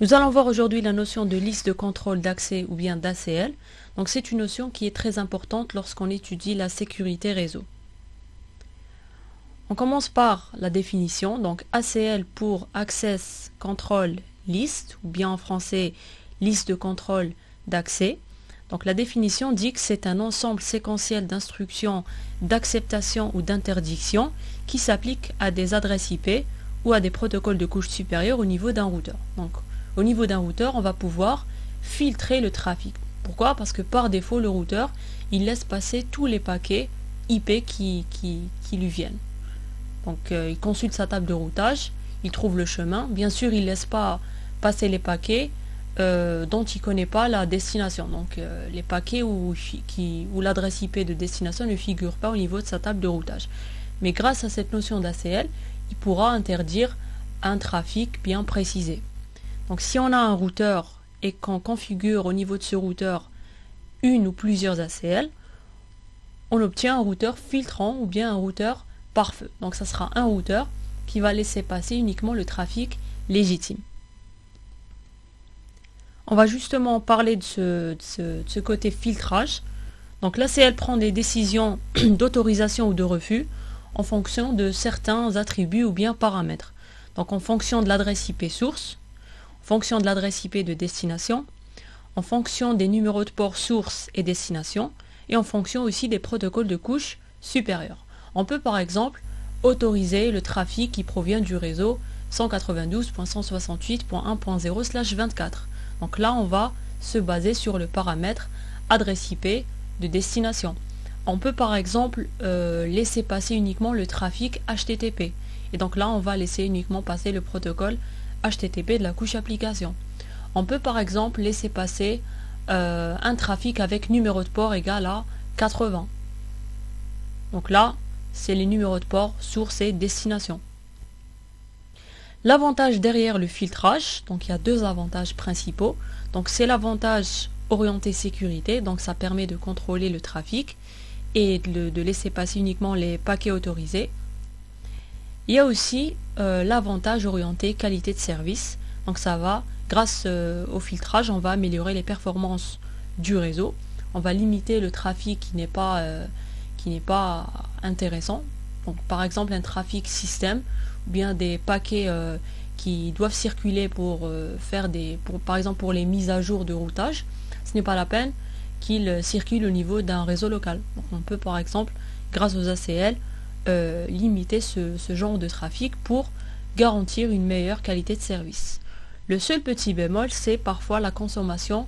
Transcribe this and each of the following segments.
Nous allons voir aujourd'hui la notion de liste de contrôle d'accès ou bien d'ACL. Donc c'est une notion qui est très importante lorsqu'on étudie la sécurité réseau. On commence par la définition. Donc ACL pour Access Control List, ou bien en français liste de contrôle d'accès. Donc la définition dit que c'est un ensemble séquentiel d'instructions d'acceptation ou d'interdiction qui s'applique à des adresses IP ou à des protocoles de couche supérieure au niveau d'un routeur. Donc au niveau d'un routeur, on va pouvoir filtrer le trafic. Pourquoi? Parce que par défaut, le routeur, il laisse passer tous les paquets IP qui lui viennent. Donc il consulte sa table de routage, il trouve le chemin. Bien sûr, il ne laisse pas passer les paquets dont il ne connaît pas la destination. Donc les paquets où l'adresse IP de destination ne figure pas au niveau de sa table de routage. Mais grâce à cette notion d'ACL, il pourra interdire un trafic bien précisé. Donc si on a un routeur et qu'on configure au niveau de ce routeur une ou plusieurs ACL, on obtient un routeur filtrant ou bien un routeur pare-feu. Donc ça sera un routeur qui va laisser passer uniquement le trafic légitime. On va justement parler de ce côté filtrage. Donc l'ACL prend des décisions d'autorisation ou de refus en fonction de certains attributs ou bien paramètres. Donc en fonction de l'adresse IP source, en fonction de l'adresse IP de destination, en fonction des numéros de port source et destination, et en fonction aussi des protocoles de couche supérieure. On peut par exemple autoriser le trafic qui provient du réseau 192.168.1.0/24. Donc là, on va se baser sur le paramètre adresse IP de destination. On peut par exemple laisser passer uniquement le trafic HTTP. Et donc là, on va laisser uniquement passer le protocole HTTP de la couche application. On peut par exemple laisser passer un trafic avec numéro de port égal à 80. Donc là, c'est les numéros de port source et destination. L'avantage derrière le filtrage, donc il y a deux avantages principaux. Donc c'est l'avantage orienté sécurité, donc ça permet de contrôler le trafic et de laisser passer uniquement les paquets autorisés. Il y a aussi l'avantage orienté qualité de service. Donc ça va, grâce au filtrage, on va améliorer les performances du réseau. On va limiter le trafic qui n'est pas intéressant. Donc par exemple un trafic système ou bien des paquets qui doivent circuler pour par exemple pour les mises à jour de routage. Ce n'est pas la peine qu'ils circulent au niveau d'un réseau local. Donc on peut par exemple, grâce aux ACL, limiter ce genre de trafic pour garantir une meilleure qualité de service. Le seul petit bémol, c'est parfois la consommation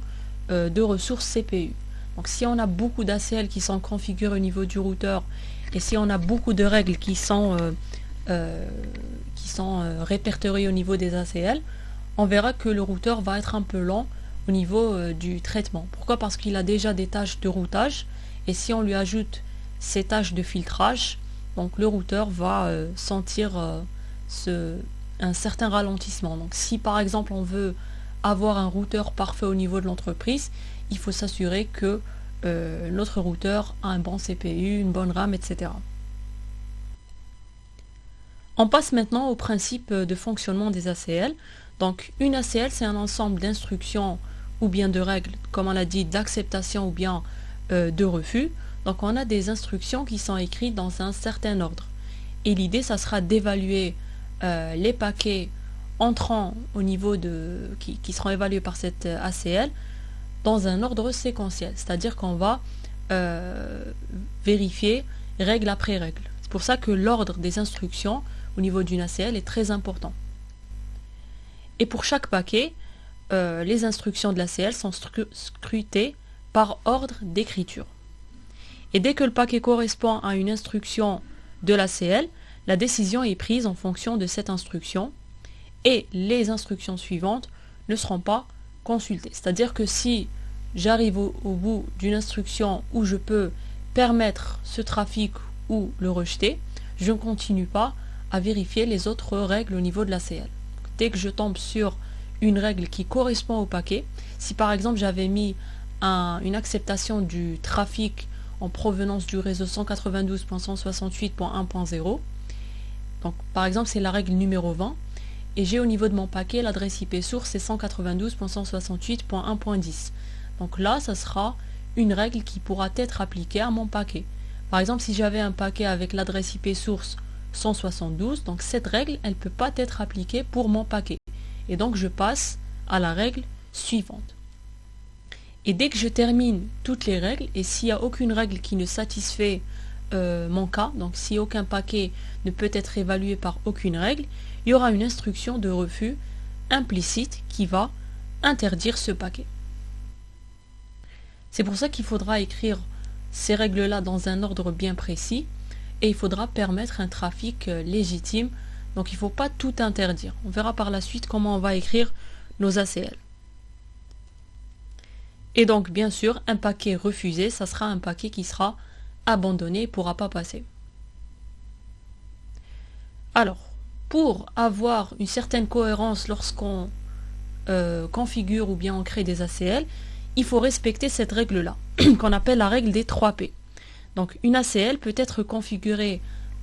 de ressources CPU. Donc si on a beaucoup d'ACL qui sont configurés au niveau du routeur et si on a beaucoup de règles qui sont répertoriées au niveau des ACL, on verra que le routeur va être un peu lent au niveau du traitement. Pourquoi? Parce qu'il a déjà des tâches de routage et si on lui ajoute ces tâches de filtrage, donc le routeur va sentir un certain ralentissement. Donc si par exemple on veut avoir un routeur parfait au niveau de l'entreprise, il faut s'assurer que notre routeur a un bon CPU, une bonne RAM, etc. On passe maintenant au principe de fonctionnement des ACL. Donc une ACL, c'est un ensemble d'instructions ou bien de règles, comme on l'a dit, d'acceptation ou bien de refus. Donc on a des instructions qui sont écrites dans un certain ordre. Et l'idée, ça sera d'évaluer les paquets entrant au niveau qui seront évalués par cette ACL dans un ordre séquentiel. C'est-à-dire qu'on va vérifier règle après règle. C'est pour ça que l'ordre des instructions au niveau d'une ACL est très important. Et pour chaque paquet, les instructions de l'ACL sont scrutées par ordre d'écriture. Et dès que le paquet correspond à une instruction de l'ACL, la décision est prise en fonction de cette instruction et les instructions suivantes ne seront pas consultées. C'est-à-dire que si j'arrive au bout d'une instruction où je peux permettre ce trafic ou le rejeter, je ne continue pas à vérifier les autres règles au niveau de l'ACL. Dès que je tombe sur une règle qui correspond au paquet, si par exemple j'avais mis une acceptation du trafic en provenance du réseau 192.168.1.0, donc par exemple c'est la règle numéro 20, et j'ai au niveau de mon paquet l'adresse IP source c'est 192.168.1.10. Donc là, ça sera une règle qui pourra être appliquée à mon paquet. Par exemple, si j'avais un paquet avec l'adresse IP source 172, donc cette règle, elle ne peut pas être appliquée pour mon paquet. Et donc, je passe à la règle suivante. Et dès que je termine toutes les règles, et s'il n'y a aucune règle qui ne satisfait mon cas, donc si aucun paquet ne peut être évalué par aucune règle, il y aura une instruction de refus implicite qui va interdire ce paquet. C'est pour ça qu'il faudra écrire ces règles-là dans un ordre bien précis et il faudra permettre un trafic légitime. Donc il ne faut pas tout interdire. On verra par la suite comment on va écrire nos ACL. Et donc bien sûr, un paquet refusé, ça sera un paquet qui sera abandonné et ne pourra pas passer. Alors, pour avoir une certaine cohérence lorsqu'on configure ou bien on crée des ACL, il faut respecter cette règle-là, qu'on appelle la règle des 3 P. Donc une ACL peut être configurée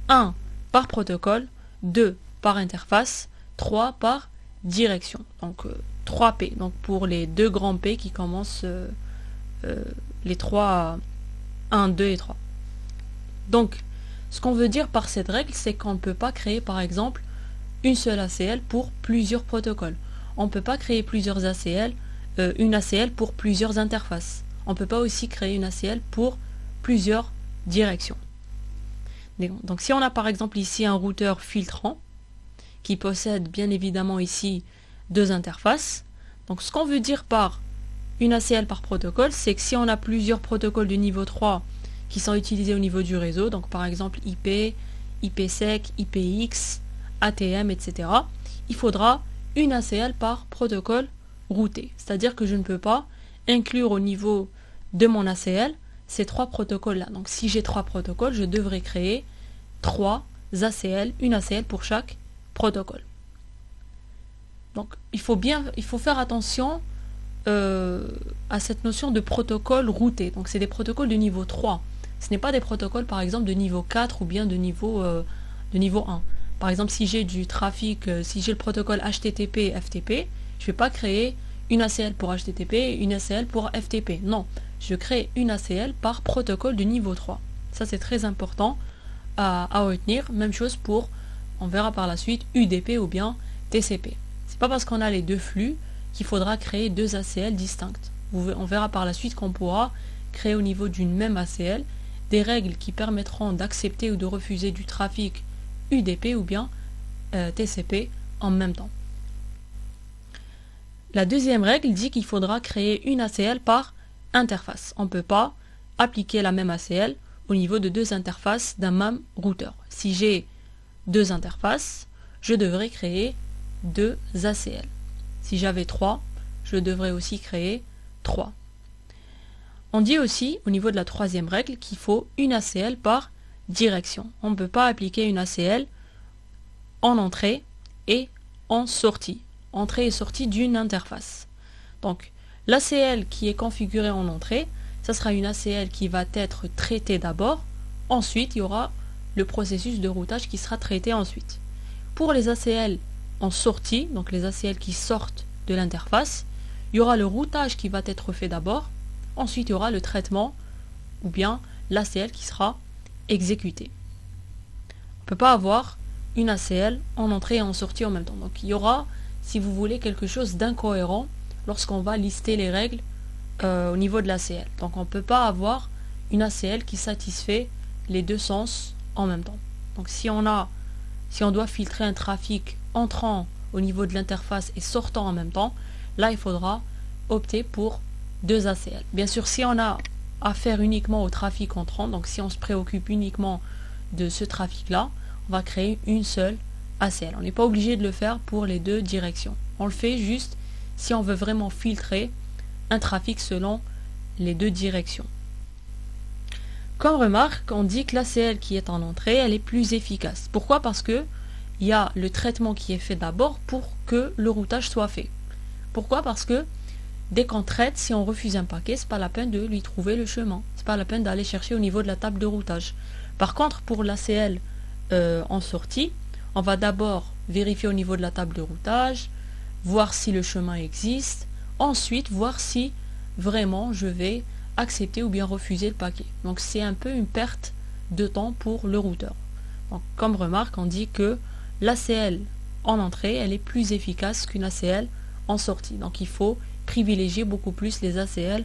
1 par protocole, 2 par interface, 3 par direction. Donc 3 P, donc pour les deux grands P qui commencent les 3, 1, 2 et 3. Donc ce qu'on veut dire par cette règle, c'est qu'on ne peut pas créer par exemple une seule ACL pour plusieurs protocoles. On ne peut pas créer plusieurs ACL, une ACL pour plusieurs interfaces. On ne peut pas aussi créer une ACL pour plusieurs directions. Donc si on a par exemple ici un routeur filtrant qui possède bien évidemment ici deux interfaces, donc ce qu'on veut dire par une ACL par protocole, c'est que si on a plusieurs protocoles de niveau 3 qui sont utilisés au niveau du réseau, donc par exemple IP, IPsec, IPX, ATM, etc., il faudra une ACL par protocole routé. C'est-à-dire que je ne peux pas inclure au niveau de mon ACL ces 3 protocoles-là. Donc si j'ai 3 protocoles, je devrais créer 3 ACL, une ACL pour chaque protocole. Donc il faut faire attention à cette notion de protocole routé. Donc c'est des protocoles de niveau 3. Ce n'est pas des protocoles par exemple de niveau 4 ou bien de niveau 1. Par exemple, si j'ai du trafic, si j'ai le protocole HTTP, FTP, je ne vais pas créer une ACL pour HTTP et une ACL pour FTP. Non, je crée une ACL par protocole de niveau 3. Ça, c'est très important à retenir. Même chose pour, on verra par la suite, UDP ou bien TCP. C'est pas parce qu'on a les deux flux qu'il faudra créer deux ACL distinctes. On verra par la suite qu'on pourra créer au niveau d'une même ACL des règles qui permettront d'accepter ou de refuser du trafic UDP ou bien TCP en même temps. La deuxième règle dit qu'il faudra créer une ACL par interface. On ne peut pas appliquer la même ACL au niveau de deux interfaces d'un même routeur. Si j'ai deux interfaces, je devrais créer deux ACL. Si j'avais 3, je devrais aussi créer 3. On dit aussi, au niveau de la troisième règle, qu'il faut une ACL par direction. On ne peut pas appliquer une ACL en entrée et en sortie. Entrée et sortie d'une interface. Donc, l'ACL qui est configurée en entrée, ça sera une ACL qui va être traitée d'abord. Ensuite, il y aura le processus de routage qui sera traité ensuite. Pour les ACL en sortie, donc les ACL qui sortent de l'interface, il y aura le routage qui va être fait d'abord. Ensuite, il y aura le traitement ou bien l'ACL qui sera exécuté. On ne peut pas avoir une ACL en entrée et en sortie en même temps. Donc, il y aura, si vous voulez, quelque chose d'incohérent lorsqu'on va lister les règles au niveau de l'ACL. Donc, on ne peut pas avoir une ACL qui satisfait les deux sens en même temps. Donc, si on doit filtrer un trafic entrant au niveau de l'interface et sortant en même temps, là, il faudra opter pour deux ACL. Bien sûr, si on a affaire uniquement au trafic entrant, donc si on se préoccupe uniquement de ce trafic-là, on va créer une seule ACL. On n'est pas obligé de le faire pour les deux directions. On le fait juste si on veut vraiment filtrer un trafic selon les deux directions. Comme remarque, on dit que l'ACL qui est en entrée, elle est plus efficace. Pourquoi? Parce que il y a le traitement qui est fait d'abord pour que le routage soit fait. Pourquoi? Parce que dès qu'on traite, si on refuse un paquet, c'est pas la peine de lui trouver le chemin. C'est pas la peine d'aller chercher au niveau de la table de routage. Par contre, pour l'ACL en sortie, on va d'abord vérifier au niveau de la table de routage, voir si le chemin existe, ensuite voir si vraiment je vais accepter ou bien refuser le paquet. Donc c'est un peu une perte de temps pour le routeur. Donc, comme remarque, on dit que l'ACL en entrée, elle est plus efficace qu'une ACL en sortie. Donc il faut privilégier beaucoup plus les ACL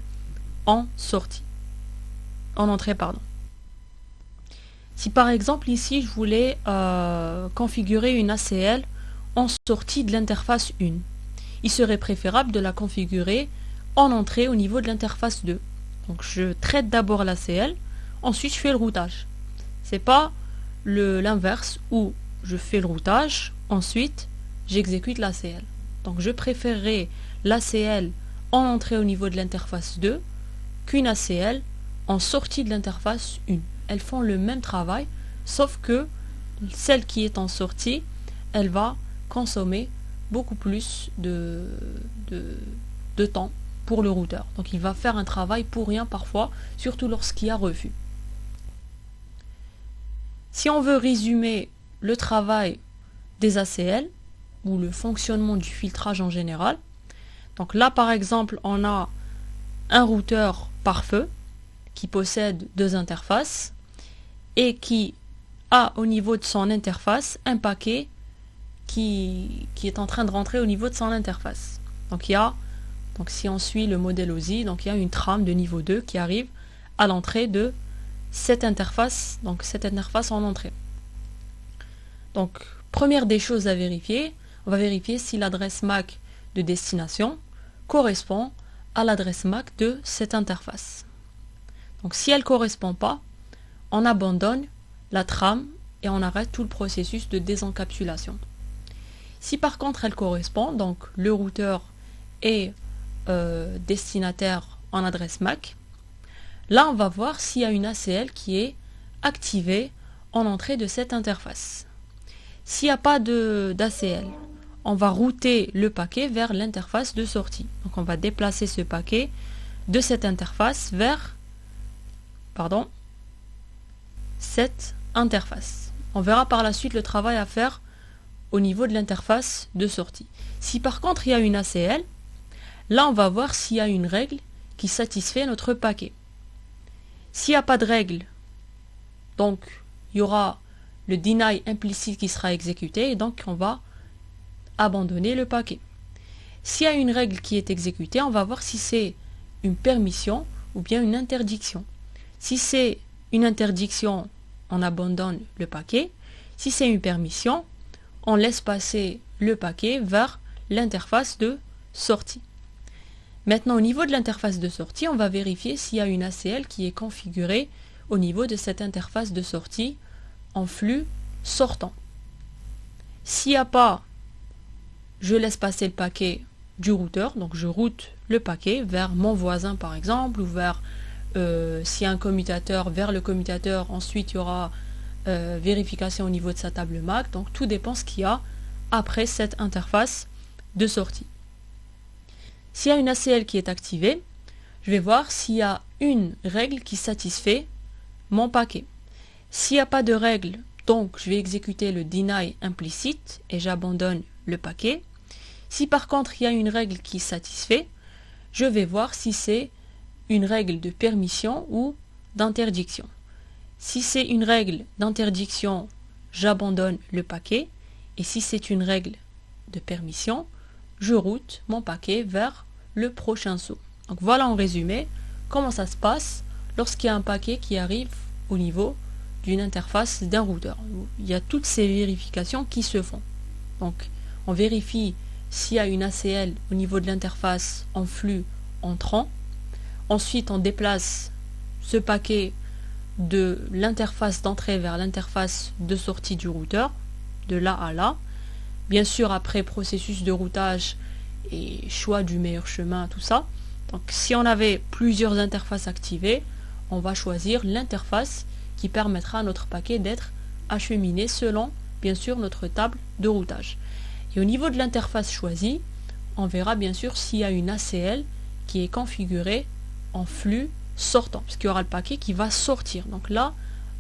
en sortie. En entrée, pardon. Si par exemple ici je voulais configurer une ACL en sortie de l'interface 1, il serait préférable de la configurer en entrée au niveau de l'interface 2. Donc je traite d'abord l'ACL, ensuite je fais le routage. C'est pas l'inverse où je fais le routage, ensuite j'exécute l'ACL. Donc je préférerais l'ACL en entrée au niveau de l'interface 2 qu'une ACL en sortie de l'interface 1. Elles font le même travail, sauf que celle qui est en sortie, elle va consommer beaucoup plus de temps pour le routeur. Donc il va faire un travail pour rien parfois, surtout lorsqu'il y a refus. Si on veut résumer le travail des ACL, ou le fonctionnement du filtrage en général, donc là par exemple on a un routeur pare-feu qui possède deux interfaces et qui a au niveau de son interface un paquet qui est en train de rentrer au niveau de son interface. Donc si on suit le modèle OSI, donc il y a une trame de niveau 2 qui arrive à l'entrée de cette interface, donc cette interface en entrée. Donc première des choses à vérifier, on va vérifier si l'adresse MAC de destination correspond à l'adresse MAC de cette interface. Donc si elle ne correspond pas, on abandonne la trame et on arrête tout le processus de désencapsulation. Si par contre elle correspond, donc le routeur est destinataire en adresse MAC, là on va voir s'il y a une ACL qui est activée en entrée de cette interface. S'il n'y a pas d'ACL, on va router le paquet vers l'interface de sortie. Donc on va déplacer ce paquet de cette interface vers cette interface. On verra par la suite le travail à faire au niveau de l'interface de sortie. Si par contre il y a une ACL, là on va voir s'il y a une règle qui satisfait notre paquet. S'il n'y a pas de règle, donc il y aura le deny implicite qui sera exécuté et donc on va abandonner le paquet. S'il y a une règle qui est exécutée, on va voir si c'est une permission ou bien une interdiction. Si c'est une interdiction, on abandonne le paquet. Si c'est une permission, on laisse passer le paquet vers l'interface de sortie. Maintenant, au niveau de l'interface de sortie, on va vérifier s'il y a une ACL qui est configurée au niveau de cette interface de sortie en flux sortant. S'il n'y a pas, je laisse passer le paquet du routeur, donc je route le paquet vers mon voisin par exemple, ou vers, s'il y a un commutateur, vers le commutateur, ensuite il y aura vérification au niveau de sa table MAC, donc tout dépend ce qu'il y a après cette interface de sortie. S'il y a une ACL qui est activée, je vais voir s'il y a une règle qui satisfait mon paquet. S'il n'y a pas de règle, donc je vais exécuter le deny implicite et j'abandonne le paquet. Si par contre il y a une règle qui satisfait, je vais voir si c'est une règle de permission ou d'interdiction. Si c'est une règle d'interdiction, j'abandonne le paquet. Et si c'est une règle de permission, je route mon paquet vers le prochain saut. Donc voilà en résumé comment ça se passe lorsqu'il y a un paquet qui arrive au niveau d'une interface d'un routeur. Il y a toutes ces vérifications qui se font. Donc on vérifie s'il y a une ACL au niveau de l'interface en flux entrant. Ensuite on déplace ce paquet de l'interface d'entrée vers l'interface de sortie du routeur, de là à là. Bien sûr après processus de routage et choix du meilleur chemin, tout ça. Donc si on avait plusieurs interfaces activées, on va choisir l'interface qui permettra à notre paquet d'être acheminé selon bien sûr notre table de routage. Et au niveau de l'interface choisie, on verra bien sûr s'il y a une ACL qui est configurée en flux sortant, parce qu'il y aura le paquet qui va sortir. Donc là,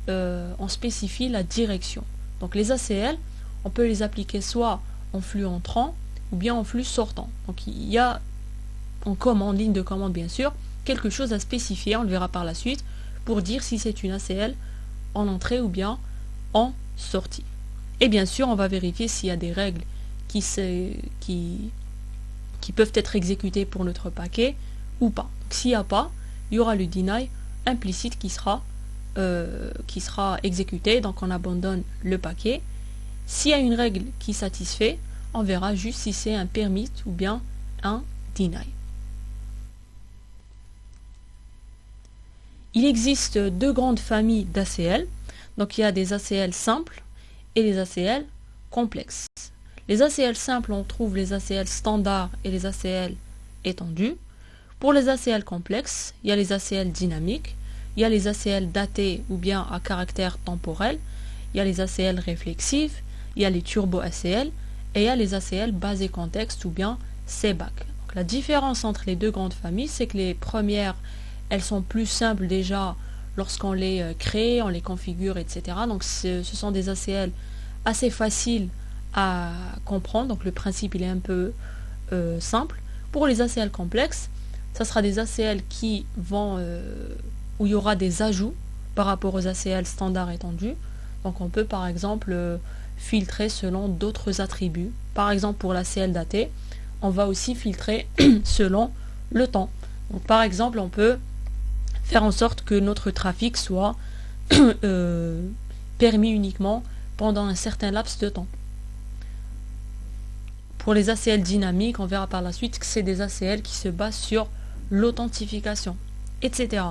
on spécifie la direction. Donc les ACL, on peut les appliquer soit en flux entrant ou bien en flux sortant. Donc il y a en commande, ligne de commande bien sûr, quelque chose à spécifier, on le verra par la suite, pour dire si c'est une ACL en entrée ou bien en sortie. Et bien sûr, on va vérifier s'il y a des règles qui peuvent être exécutées pour notre paquet ou pas. S'il n'y a pas, il y aura le deny implicite qui sera exécuté, donc on abandonne le paquet. S'il y a une règle qui satisfait, on verra juste si c'est un permit ou bien un deny. Il existe deux grandes familles d'ACL. Donc il y a des ACL simples et les ACL complexes. Les ACL simples, on trouve les ACL standards et les ACL étendus. Pour les ACL complexes, il y a les ACL dynamiques, il y a les ACL datés ou bien à caractère temporel, il y a les ACL réflexives, il y a les turbo-ACL et il y a les ACL basés contexte ou bien CBAC. Donc, la différence entre les deux grandes familles, c'est que les premières, elles sont plus simples déjà lorsqu'on les crée, on les configure, etc. Donc ce sont des ACL assez faciles à comprendre, donc le principe il est un peu simple. Pour les ACL complexes, ça sera des ACL qui vont où il y aura des ajouts par rapport aux ACL standards étendus. Donc on peut par exemple filtrer selon d'autres attributs. Par exemple pour l'ACL daté, on va aussi filtrer selon le temps. Donc par exemple on peut faire en sorte que notre trafic soit permis uniquement pendant un certain laps de temps. Pour les ACL dynamiques, on verra par la suite que c'est des ACL qui se basent sur l'authentification, etc.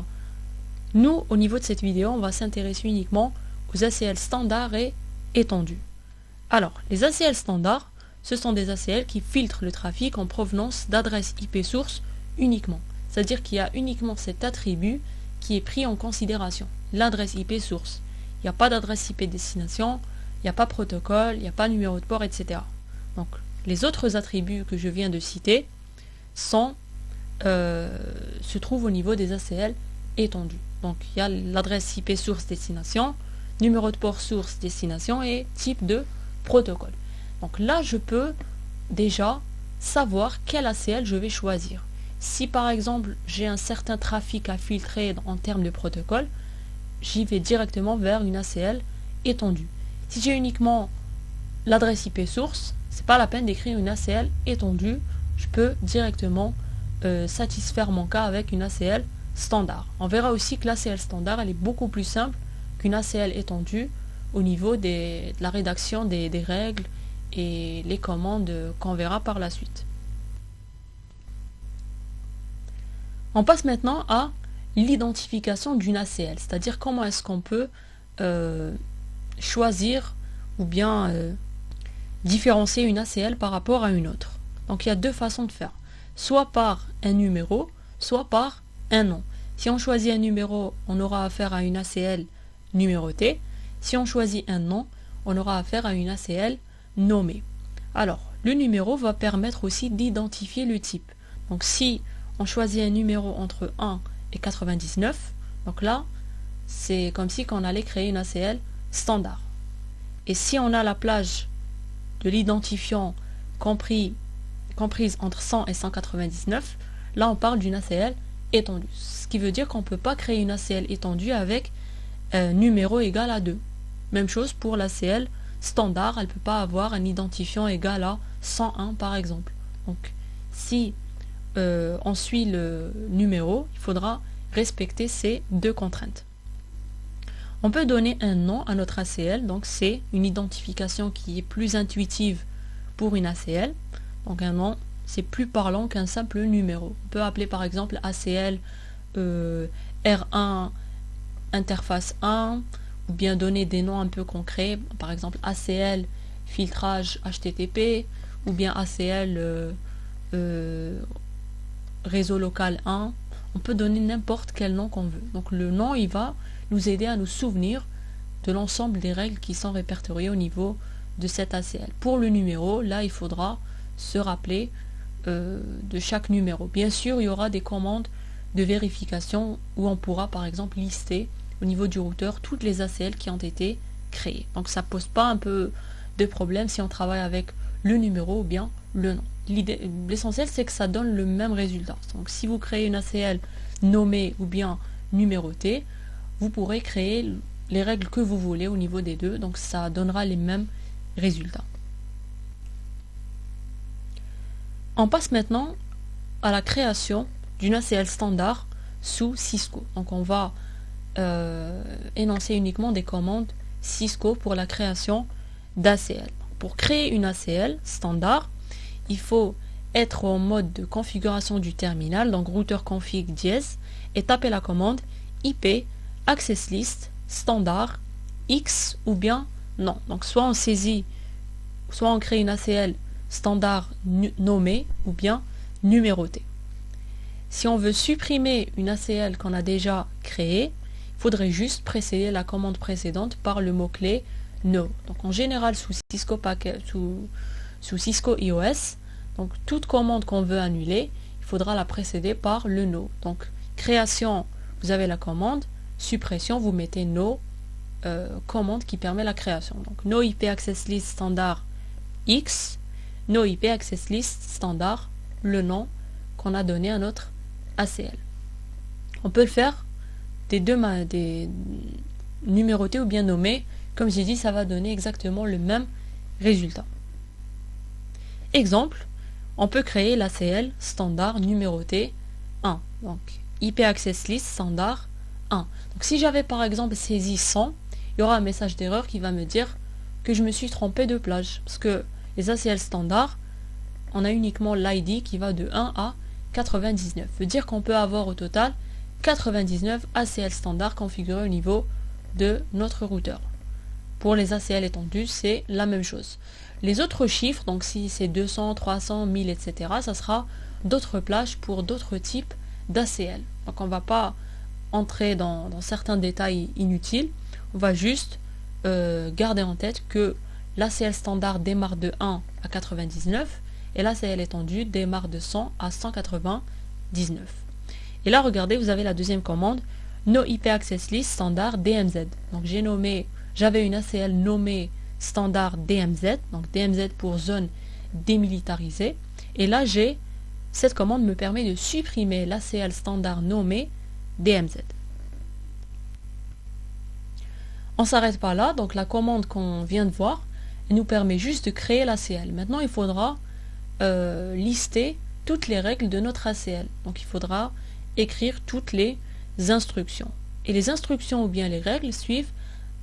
Nous, au niveau de cette vidéo, on va s'intéresser uniquement aux ACL standards et étendus. Alors, les ACL standards, ce sont des ACL qui filtrent le trafic en provenance d'adresses IP source uniquement. C'est-à-dire qu'il y a uniquement cet attribut qui est pris en considération, l'adresse IP source. Il n'y a pas d'adresse IP destination, il n'y a pas protocole, il n'y a pas numéro de port, etc. Donc, les autres attributs que je viens de citer se trouvent au niveau des ACL étendus. Donc, il y a l'adresse IP source destination, numéro de port source destination et type de protocole. Donc là, je peux déjà savoir quel ACL je vais choisir. Si par exemple j'ai un certain trafic à filtrer en termes de protocole, j'y vais directement vers une ACL étendue. Si j'ai uniquement l'adresse IP source, c'est pas la peine d'écrire une ACL étendue, je peux directement satisfaire mon cas avec une ACL standard. On verra aussi que l'ACL standard elle est beaucoup plus simple qu'une ACL étendue au niveau de la rédaction des règles et les commandes qu'on verra par la suite. On passe maintenant à l'identification d'une ACL, c'est-à-dire comment est-ce qu'on peut choisir ou bien différencier une ACL par rapport à une autre. Donc il y a deux façons de faire, soit par un numéro, soit par un nom. Si on choisit un numéro, on aura affaire à une ACL numérotée. Si on choisit un nom, on aura affaire à une ACL nommée. Alors, le numéro va permettre aussi d'identifier le type. Donc si on choisit un numéro entre 1 et 99, donc là, c'est comme si on allait créer une ACL standard. Et si on a la plage de l'identifiant comprise entre 100 et 199, là on parle d'une ACL étendue. Ce qui veut dire qu'on ne peut pas créer une ACL étendue avec un numéro égal à 2. Même chose pour l'ACL standard, elle ne peut pas avoir un identifiant égal à 101 par exemple. Donc si on suit le numéro, il faudra respecter ces deux contraintes. On peut donner un nom à notre ACL, donc c'est une identification qui est plus intuitive pour une ACL. Donc un nom, c'est plus parlant qu'un simple numéro. On peut appeler par exemple ACL R1 interface 1, ou bien donner des noms un peu concrets, par exemple ACL filtrage HTTP, ou bien ACL réseau local 1. On peut donner n'importe quel nom qu'on veut. Donc le nom, il va nous aider à nous souvenir de l'ensemble des règles qui sont répertoriées au niveau de cette ACL. Pour le numéro, là, il faudra se rappeler de chaque numéro. Bien sûr, il y aura des commandes de vérification où on pourra, par exemple, lister au niveau du routeur toutes les ACL qui ont été créées. Donc ça pose pas un peu de problème si on travaille avec le numéro ou bien le nom. L'essentiel, c'est que ça donne le même résultat. Donc si vous créez une ACL nommée ou bien numérotée, vous pourrez créer les règles que vous voulez au niveau des deux, donc ça donnera les mêmes résultats. On passe maintenant à la création d'une ACL standard sous Cisco. Donc on va énoncer uniquement des commandes Cisco pour la création d'ACL. Pour créer une ACL standard, il faut être en mode de configuration du terminal, donc routeur config dièse, et taper la commande IP access list standard X ou bien non. Donc soit on saisit, soit on crée une ACL standard nommée ou bien numérotée. Si on veut supprimer une ACL qu'on a déjà créée, il faudrait juste précéder la commande précédente par le mot-clé no. Donc en général sous Cisco iOS, donc toute commande qu'on veut annuler, il faudra la précéder par le no. Donc création, vous avez la commande, suppression, vous mettez no, commande qui permet la création. Donc no IP access list standard X, no IP access list standard, le nom qu'on a donné à notre ACL. On peut le faire des numérotés ou bien nommés. Comme j'ai dit, ça va donner exactement le même résultat. Exemple, on peut créer l'ACL standard numéroté 1. Donc IP access list standard 1. Donc si j'avais par exemple saisi 100, il y aura un message d'erreur qui va me dire que je me suis trompé de plage. Parce que les ACL standards, on a uniquement l'ID qui va de 1 à 99. Ça veut dire qu'on peut avoir au total 99 ACL standards configurés au niveau de notre routeur. Pour les ACL étendus, c'est la même chose. Les autres chiffres, donc si c'est 200, 300, 1000, etc., ça sera d'autres plages pour d'autres types d'ACL. Donc on ne va pas entrer dans certains détails inutiles. On va juste garder en tête que l'ACL standard démarre de 1 à 99 et l'ACL étendue démarre de 100 à 199. Et là, regardez, vous avez la deuxième commande, no IP access list standard DMZ. Donc j'avais une ACL nommée standard DMZ, donc DMZ pour zone démilitarisée. Et là, cette commande me permet de supprimer l'ACL standard nommée DMZ. On ne s'arrête pas là, donc la commande qu'on vient de voir, elle nous permet juste de créer l'ACL. Maintenant, il faudra lister toutes les règles de notre ACL. Donc il faudra écrire toutes les instructions. Et les instructions ou bien les règles suivent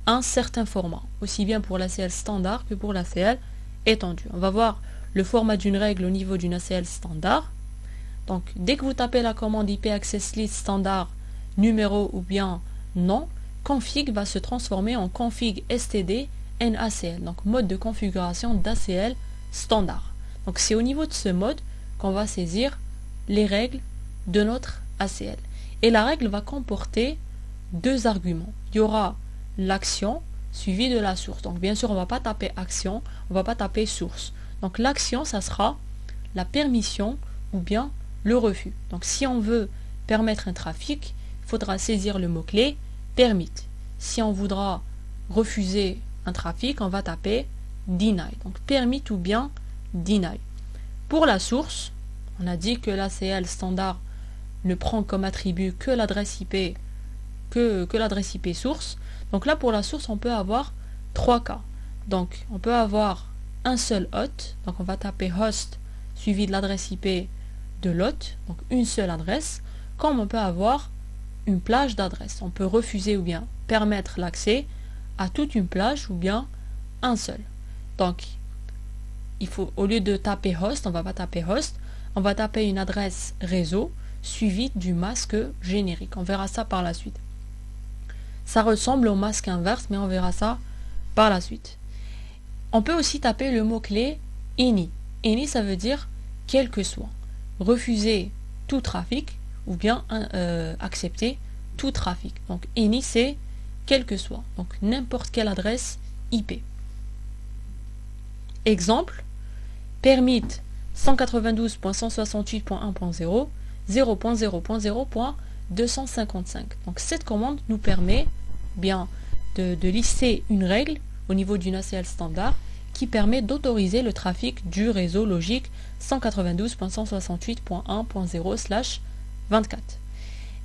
un certain format, aussi bien pour l'ACL standard que pour l'ACL étendue. On va voir le format d'une règle au niveau d'une ACL standard. Donc dès que vous tapez la commande IP access list standard numéro ou bien nom, config va se transformer en config std NACL, donc mode de configuration d'ACL standard. Donc c'est au niveau de ce mode qu'on va saisir les règles de notre ACL. Et la règle va comporter deux arguments. Il y aura l'action suivie de la source. Donc bien sûr, on ne va pas taper action, on ne va pas taper source. Donc l'action, ça sera la permission ou bien le refus. Donc si on veut permettre un trafic, il faudra saisir le mot-clé permit. Si on voudra refuser un trafic, on va taper deny. Donc permit ou bien deny. Pour la source, on a dit que l'ACL standard ne prend comme attribut que l'adresse IP, que l'adresse IP source. Donc là, pour la source, on peut avoir trois cas. Donc on peut avoir un seul hôte. Donc on va taper host suivi de l'adresse IP de l'hôte, donc une seule adresse. Comme on peut avoir une plage d'adresses. On peut refuser ou bien permettre l'accès à toute une plage ou bien un seul. Donc il faut, au lieu de taper host, on va pas taper host, on va taper une adresse réseau suivie du masque générique. On verra ça par la suite. Ça ressemble au masque inverse, mais on verra ça par la suite. On peut aussi taper le mot-clé any. Any, ça veut dire quel que soit. Refuser tout trafic ou bien accepter tout trafic. Donc any, c'est quel que soit. Donc n'importe quelle adresse IP. Exemple, permit 192.168.1.0 0.0.0.255. Donc cette commande nous permet bien de lister une règle au niveau d'une ACL standard qui permet d'autoriser le trafic du réseau logique 192.168.1.0/24.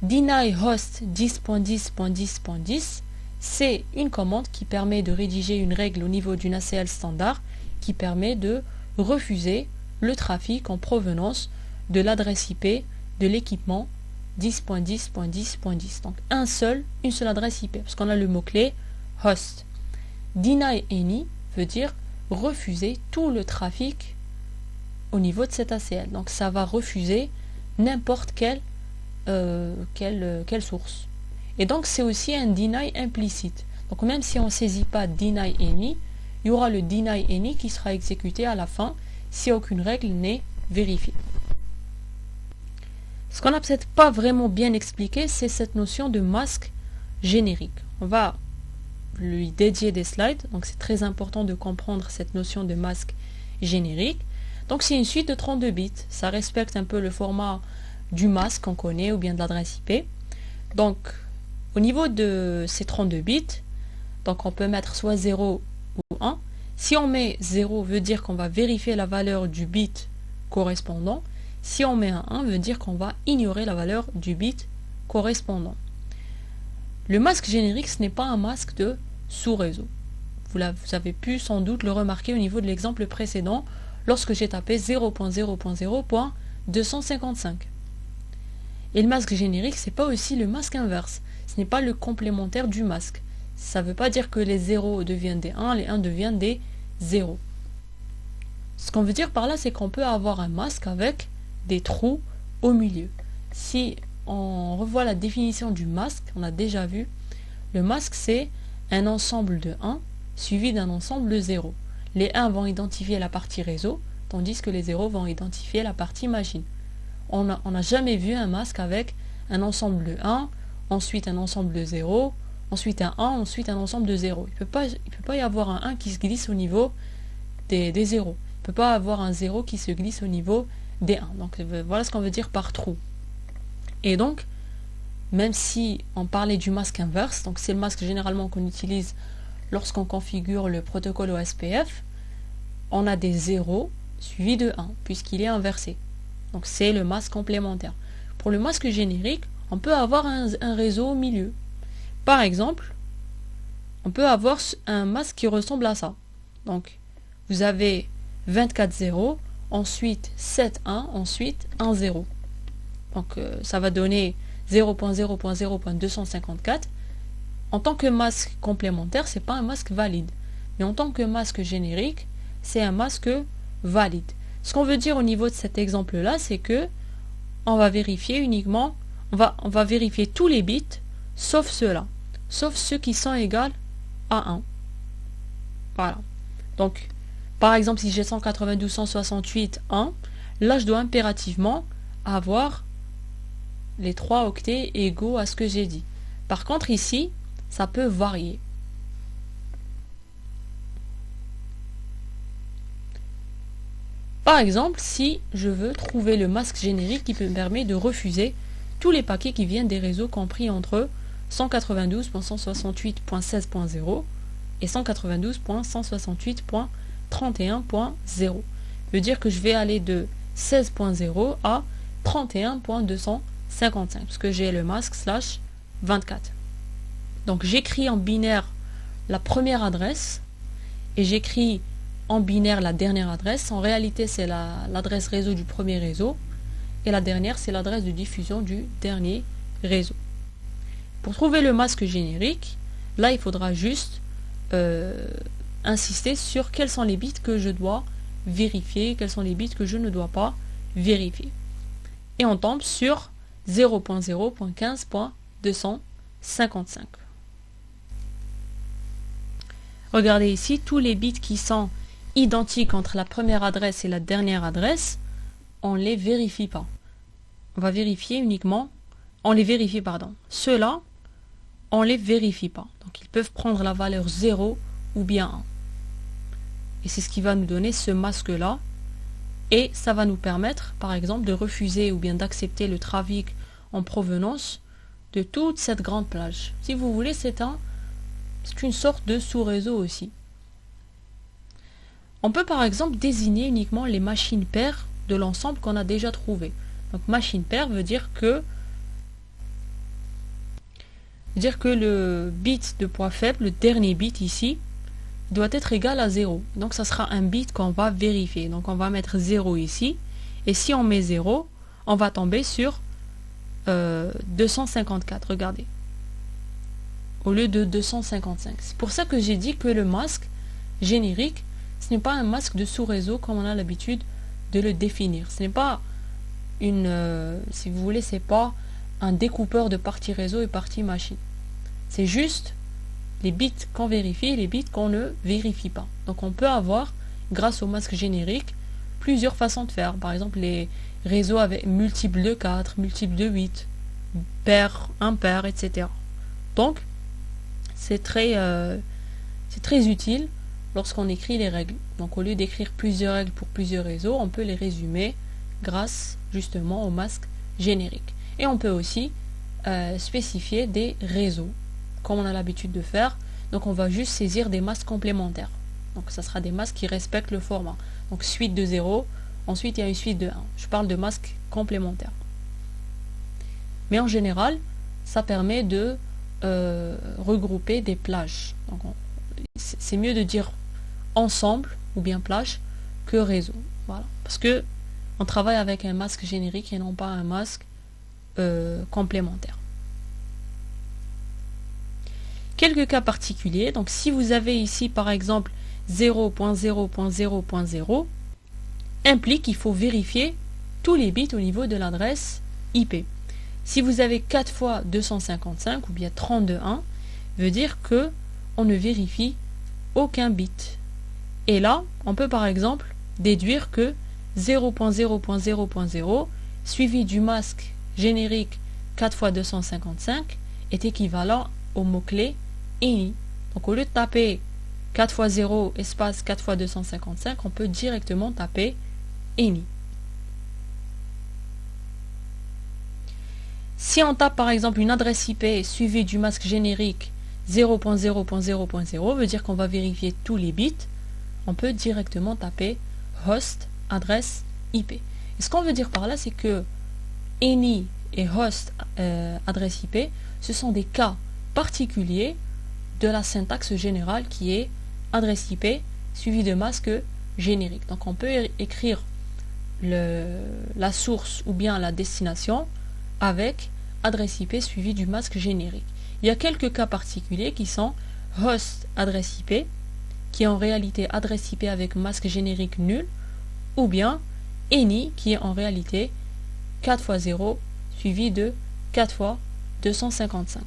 Deny host 10.10.10.10, c'est une commande qui permet de rédiger une règle au niveau d'une ACL standard qui permet de refuser le trafic en provenance de l'adresse IP de l'équipement 10.10.10.10. Donc une seule adresse IP, parce qu'on a le mot-clé host. Deny any veut dire refuser tout le trafic au niveau de cette ACL. Donc ça va refuser n'importe quelle source. Et donc c'est aussi un deny implicite. Donc même si on ne saisit pas deny any, il y aura le deny any qui sera exécuté à la fin si aucune règle n'est vérifiée. Ce qu'on n'a peut-être pas vraiment bien expliqué, c'est cette notion de masque générique. On va lui dédier des slides, donc c'est très important de comprendre cette notion de masque générique. Donc c'est une suite de 32 bits, ça respecte un peu le format du masque qu'on connaît ou bien de l'adresse IP. Donc au niveau de ces 32 bits, donc on peut mettre soit 0 ou 1. Si on met 0 veut dire qu'on va vérifier la valeur du bit correspondant. Si on met un 1 veut dire qu'on va ignorer la valeur du bit correspondant. Le masque générique, ce n'est pas un masque de sous-réseau. Vous avez pu sans doute le remarquer au niveau de l'exemple précédent lorsque j'ai tapé 0.0.0.255. Et le masque générique, ce n'est pas aussi le masque inverse. Ce n'est pas le complémentaire du masque. Ça ne veut pas dire que les 0 deviennent des 1, les 1 deviennent des 0. Ce qu'on veut dire par là, c'est qu'on peut avoir un masque avec des trous au milieu. Si on revoit la définition du masque, on a déjà vu, le masque c'est un ensemble de 1 suivi d'un ensemble de 0. Les 1 vont identifier la partie réseau, tandis que les 0 vont identifier la partie machine. On n'a jamais vu un masque avec un ensemble de 1, ensuite un ensemble de 0, ensuite un 1, ensuite un ensemble de 0. Il ne peut pas y avoir un 1 qui se glisse au niveau des 0. Il ne peut pas avoir un 0 qui se glisse au niveau des 1. Donc voilà ce qu'on veut dire par trou. Et donc, même si on parlait du masque inverse, donc c'est le masque généralement qu'on utilise lorsqu'on configure le protocole OSPF, on a des 0 suivis de 1, puisqu'il est inversé. Donc c'est le masque complémentaire. Pour le masque générique, on peut avoir un réseau au milieu. Par exemple, on peut avoir un masque qui ressemble à ça. Donc, vous avez 24 0, ensuite 7 1, ensuite 1 0. Donc, ça va donner 0.0.0.254. En tant que masque complémentaire, ce n'est pas un masque valide. Mais en tant que masque générique, c'est un masque valide. Ce qu'on veut dire au niveau de cet exemple-là, c'est que on va vérifier uniquement, on va vérifier tous les bits, sauf ceux-là. Sauf ceux qui sont égaux à 1. Voilà. Donc, par exemple, si j'ai 192.168.1, là, je dois impérativement avoir les 3 octets égaux à ce que j'ai dit. Par contre, ici, ça peut varier. Par exemple, si je veux trouver le masque générique qui me permet de refuser tous les paquets qui viennent des réseaux compris entre 192.168.16.0 et 192.168.31.0. Veut dire que je vais aller de 16.0 à 31.255 parce que j'ai le masque /24. Donc j'écris en binaire la première adresse et j'écris en binaire la dernière adresse. En réalité, c'est l'adresse réseau du premier réseau et la dernière, c'est l'adresse de diffusion du dernier réseau. Pour trouver le masque générique, là, il faudra juste insister sur quels sont les bits que je dois vérifier, quels sont les bits que je ne dois pas vérifier. Et on tombe sur 0.0.15.255. Regardez ici, tous les bits qui sont identiques entre la première adresse et la dernière adresse, on ne les vérifie pas. On va vérifier uniquement, on les vérifie, pardon. Ceux-là, on ne les vérifie pas. Donc ils peuvent prendre la valeur 0 ou bien 1. Et c'est ce qui va nous donner ce masque-là. Et ça va nous permettre, par exemple, de refuser ou bien d'accepter le trafic en provenance de toute cette grande plage. Si vous voulez, c'est une sorte de sous-réseau aussi. On peut par exemple désigner uniquement les machines paires de l'ensemble qu'on a déjà trouvé. Donc machine paire veut dire que le bit de poids faible, le dernier bit ici, doit être égal à 0. Donc ça sera un bit qu'on va vérifier. Donc on va mettre 0 ici. Et si on met 0, on va tomber sur 254. Regardez. Au lieu de 255. C'est pour ça que j'ai dit que le masque générique, ce n'est pas un masque de sous-réseau comme on a l'habitude de le définir. Ce n'est pas si vous voulez, c'est pas un découpeur de partie réseau et partie machine. C'est juste les bits qu'on vérifie et les bits qu'on ne vérifie pas. Donc on peut avoir, grâce au masque générique, plusieurs façons de faire. Par exemple, les réseaux avec multiples de 4, multiples de 8, pair, impair, etc. Donc, c'est très utile lorsqu'on écrit les règles. Donc au lieu d'écrire plusieurs règles pour plusieurs réseaux, on peut les résumer grâce justement au masque générique. Et on peut aussi spécifier des réseaux, comme on a l'habitude de faire. Donc on va juste saisir des masques complémentaires. Donc ça sera des masques qui respectent le format. Donc suite de 0, ensuite il y a une suite de 1. Je parle de masques complémentaires. Mais en général, ça permet de regrouper des plages. Donc c'est mieux de dire ensemble ou bien plage que réseau. Voilà. Parce que on travaille avec un masque générique et non pas un masque complémentaire. Quelques cas particuliers. Donc si vous avez ici par exemple 0.0.0.0 implique qu'il faut vérifier tous les bits au niveau de l'adresse IP. Si vous avez 4 fois 255 ou bien 32.1, veut dire que on ne vérifie aucun bit. Et là, on peut par exemple déduire que 0.0.0.0 suivi du masque générique 4 fois 255 est équivalent au mot-clé any. Donc au lieu de taper 4 fois 0 espace 4 fois 255, on peut directement taper any. Si on tape par exemple une adresse IP suivie du masque générique 0.0.0.0, veut dire qu'on va vérifier tous les bits, on peut directement taper host adresse IP. Et ce qu'on veut dire par là, c'est que any et host adresse IP, ce sont des cas particuliers de la syntaxe générale qui est adresse IP suivie de masque générique. Donc on peut écrire la source ou bien la destination avec adresse IP suivie du masque générique. Il y a quelques cas particuliers qui sont host adresse IP, qui est en réalité adresse IP avec masque générique nul, ou bien any, qui est en réalité 4 fois 0 suivi de 4 fois 255.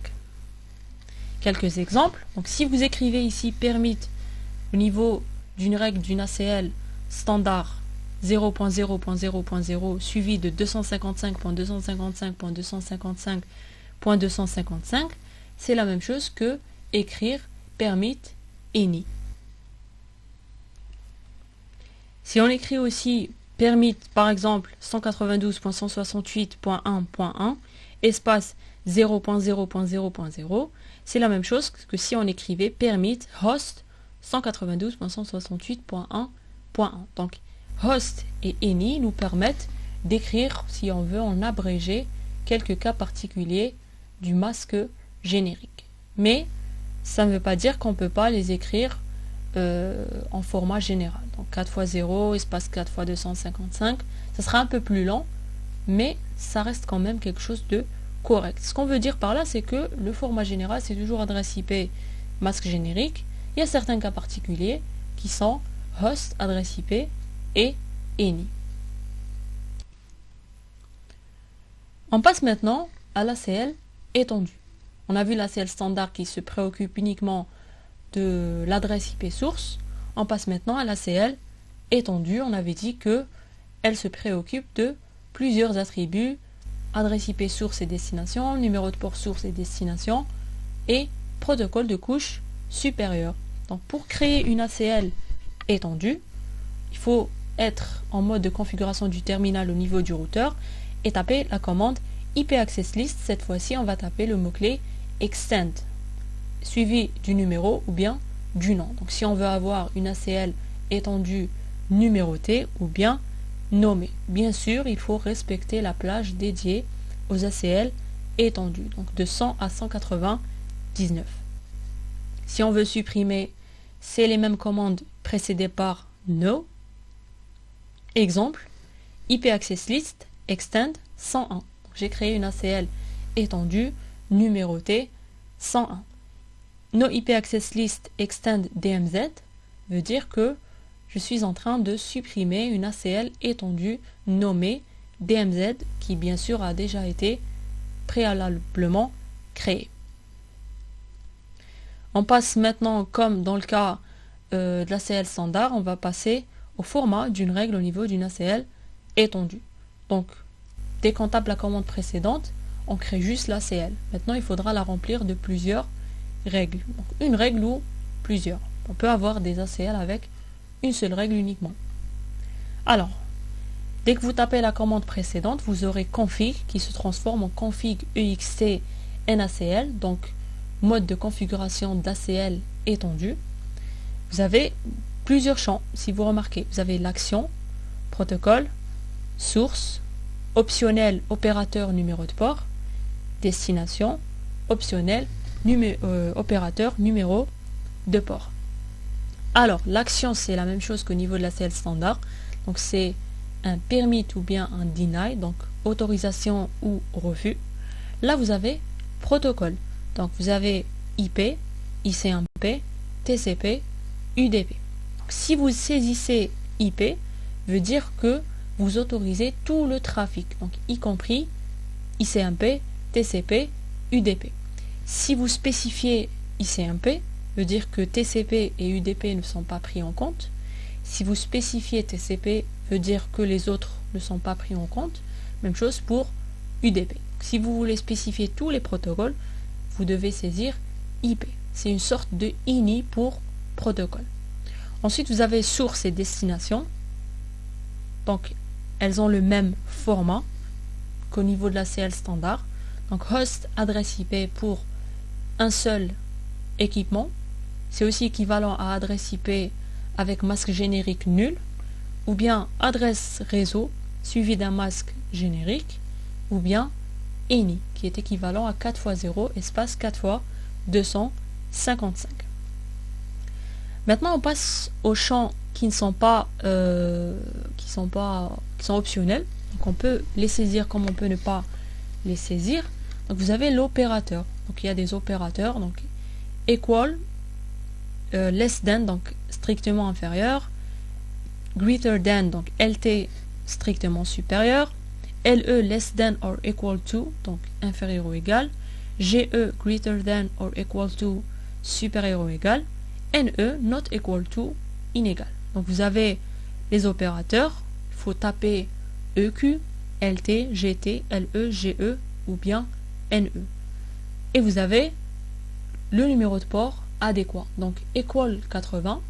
Quelques exemples. Donc si vous écrivez ici permit au niveau d'une règle d'une ACL standard 0.0.0.0 suivi de 255.255.255.255, c'est la même chose que écrire permit any. Si on écrit aussi permit par exemple 192.168.1.1 espace 0.0.0.0, c'est la même chose que si on écrivait permit host 192.168.1.1. Donc host et any nous permettent d'écrire, si on veut, en abrégé quelques cas particuliers du masque générique. Mais ça ne veut pas dire qu'on ne peut pas les écrire en format général. Donc 4 fois 0, espace 4 fois 255, ça sera un peu plus lent, mais ça reste quand même quelque chose de correct. Ce qu'on veut dire par là, c'est que le format général, c'est toujours adresse IP, masque générique. Il y a certains cas particuliers qui sont host, adresse IP et any. On passe maintenant à l'ACL étendue. On a vu l'ACL standard qui se préoccupe uniquement de l'adresse IP source. On passe maintenant à l'ACL étendue. On avait dit que elle se préoccupe de plusieurs attributs: adresse IP source et destination, numéro de port source et destination, et protocole de couche supérieure. Donc pour créer une ACL étendue, il faut être en mode de configuration du terminal au niveau du routeur et taper la commande IP access list. Cette fois-ci, on va taper le mot-clé extend suivi du numéro ou bien du nom. Donc si on veut avoir une ACL étendue numérotée ou bien nommée. Bien sûr, il faut respecter la plage dédiée aux ACL étendues, donc de 100 à 199. Si on veut supprimer, c'est les mêmes commandes précédées par no. Exemple, IP access list extend 101. J'ai créé une ACL étendue numérotée 101. No IP access list extend DMZ veut dire que je suis en train de supprimer une ACL étendue nommée DMZ qui bien sûr a déjà été préalablement créée. On passe maintenant, comme dans le cas de l'ACL standard, on va passer au format d'une règle au niveau d'une ACL étendue. Donc, dès qu'on tape la commande précédente, on crée juste l'ACL. Maintenant, il faudra la remplir de plusieurs règles. Donc, une règle ou plusieurs. On peut avoir des ACL avec une seule règle uniquement. Alors, dès que vous tapez la commande précédente, vous aurez config qui se transforme en config EXT NACL, donc mode de configuration d'ACL étendue. Vous avez plusieurs champs, si vous remarquez. Vous avez l'action, protocole, source, optionnel, opérateur, numéro de port, destination, optionnel, opérateur, numéro de port. Alors, l'action, c'est la même chose qu'au niveau de l'ACL standard. Donc, c'est un permit ou bien un deny, donc autorisation ou refus. Là, vous avez protocole. Donc, vous avez IP, ICMP, TCP, UDP. Donc, si vous saisissez IP, veut dire que vous autorisez tout le trafic, donc y compris ICMP, TCP, UDP. Si vous spécifiez ICMP, veut dire que TCP et UDP ne sont pas pris en compte. Si vous spécifiez TCP, veut dire que les autres ne sont pas pris en compte. Même chose pour UDP. Si vous voulez spécifier tous les protocoles, vous devez saisir IP. C'est une sorte de INI pour protocole. Ensuite, vous avez source et destination. Donc, elles ont le même format qu'au niveau de la CL standard. Donc, host, adresse IP pour un seul équipement. C'est aussi équivalent à adresse IP avec masque générique nul, ou bien adresse réseau suivi d'un masque générique, ou bien INI, qui est équivalent à 4 x 0, espace 4 x 255. Maintenant, on passe aux champs qui sont optionnels. Donc, on peut les saisir comme on peut ne pas les saisir. Donc, vous avez l'opérateur. Donc, il y a des opérateurs. Donc, equal, less than, donc strictement inférieur, greater than, donc LT strictement supérieur, LE less than or equal to, donc inférieur ou égal, GE greater than or equal to, supérieur ou égal, NE not equal to, inégal. Donc vous avez les opérateurs, il faut taper EQ, LT, GT, LE, GE ou bien NE. Et vous avez le numéro de port adéquat. Donc equal 80,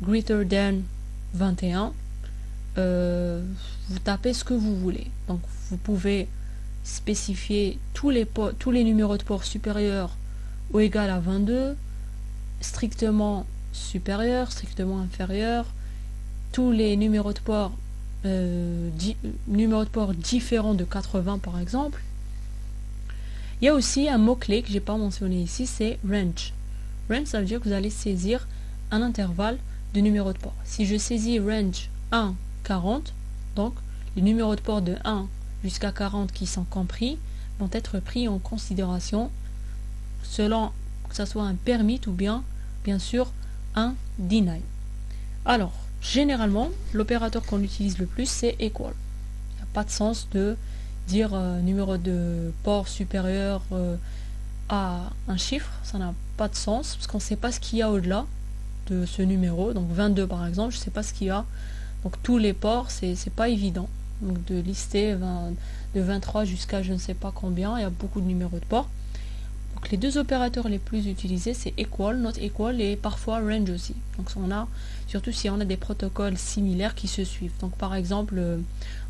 greater than 21, vous tapez ce que vous voulez. Donc vous pouvez spécifier tous les numéros de port supérieurs ou égal à 22, strictement supérieur, strictement inférieur, tous les numéros de port différents de 80 par exemple. Il y a aussi un mot-clé que j'ai pas mentionné ici, c'est range. Range, ça veut dire que vous allez saisir un intervalle de numéros de port. Si je saisis range 1, 40, donc les numéros de port de 1 jusqu'à 40 qui sont compris vont être pris en considération selon que ce soit un permit ou bien sûr un deny. Alors, généralement, l'opérateur qu'on utilise le plus, c'est equal. Il n'y a pas de sens de dire numéro de port supérieur à un chiffre, ça n'a pas de sens, parce qu'on ne sait pas ce qu'il y a au-delà de ce numéro. Donc 22 par exemple, je ne sais pas ce qu'il y a. Donc tous les ports, c'est pas évident. Donc de lister de 23 jusqu'à je ne sais pas combien, il y a beaucoup de numéros de port. Donc les deux opérateurs les plus utilisés, c'est equal, not equal et parfois range aussi. Donc on a, surtout si on a des protocoles similaires qui se suivent. Donc par exemple,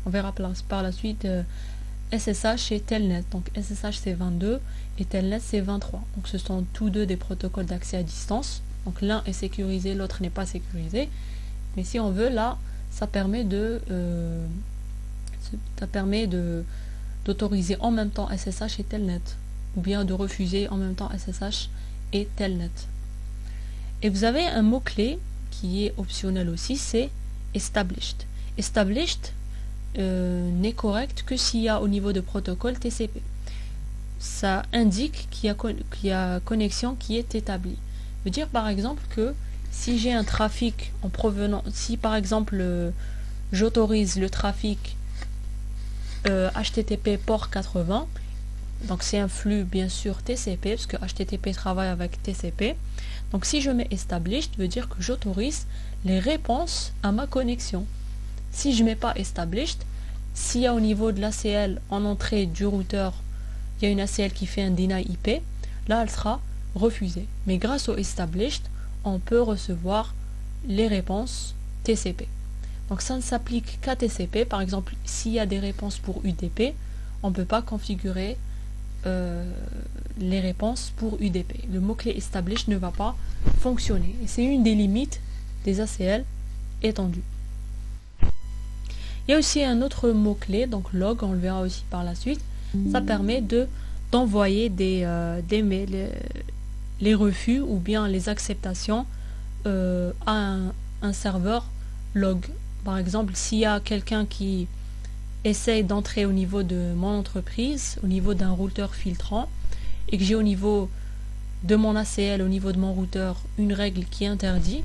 on verra par la suite SSH et Telnet. Donc SSH c'est 22 et Telnet c'est 23. Donc ce sont tous deux des protocoles d'accès à distance. Donc l'un est sécurisé, l'autre n'est pas sécurisé. Mais si on veut, là, ça permet d'autoriser en même temps SSH et Telnet, ou bien de refuser en même temps SSH et Telnet. Et vous avez un mot-clé qui est optionnel aussi, c'est established. Established n'est correct que s'il y a au niveau de protocole TCP. Ça indique qu'il y a connexion qui est établie. Ça veut dire par exemple que si j'ai un trafic en provenance, si par exemple j'autorise le trafic HTTP port 80, donc c'est un flux bien sûr TCP, parce que HTTP travaille avec TCP. Donc si je mets established, veut dire que j'autorise les réponses à ma connexion. Si je mets pas established, s'il y a au niveau de l'ACL en entrée du routeur, il y a une ACL qui fait un deny IP, là elle sera refusée. Mais grâce au established, on peut recevoir les réponses TCP. Donc ça ne s'applique qu'à TCP. Par exemple, s'il y a des réponses pour UDP, on ne peut pas configurer les réponses pour UDP. Le mot-clé established ne va pas fonctionner. Et c'est une des limites des ACL étendues. Il y a aussi un autre mot-clé, donc log, on le verra aussi par la suite. Ça permet d'envoyer des mails, les refus ou bien les acceptations à un serveur log. Par exemple, s'il y a quelqu'un qui essaye d'entrer au niveau de mon entreprise, au niveau d'un routeur filtrant, et que j'ai au niveau de mon ACL, au niveau de mon routeur, une règle qui interdit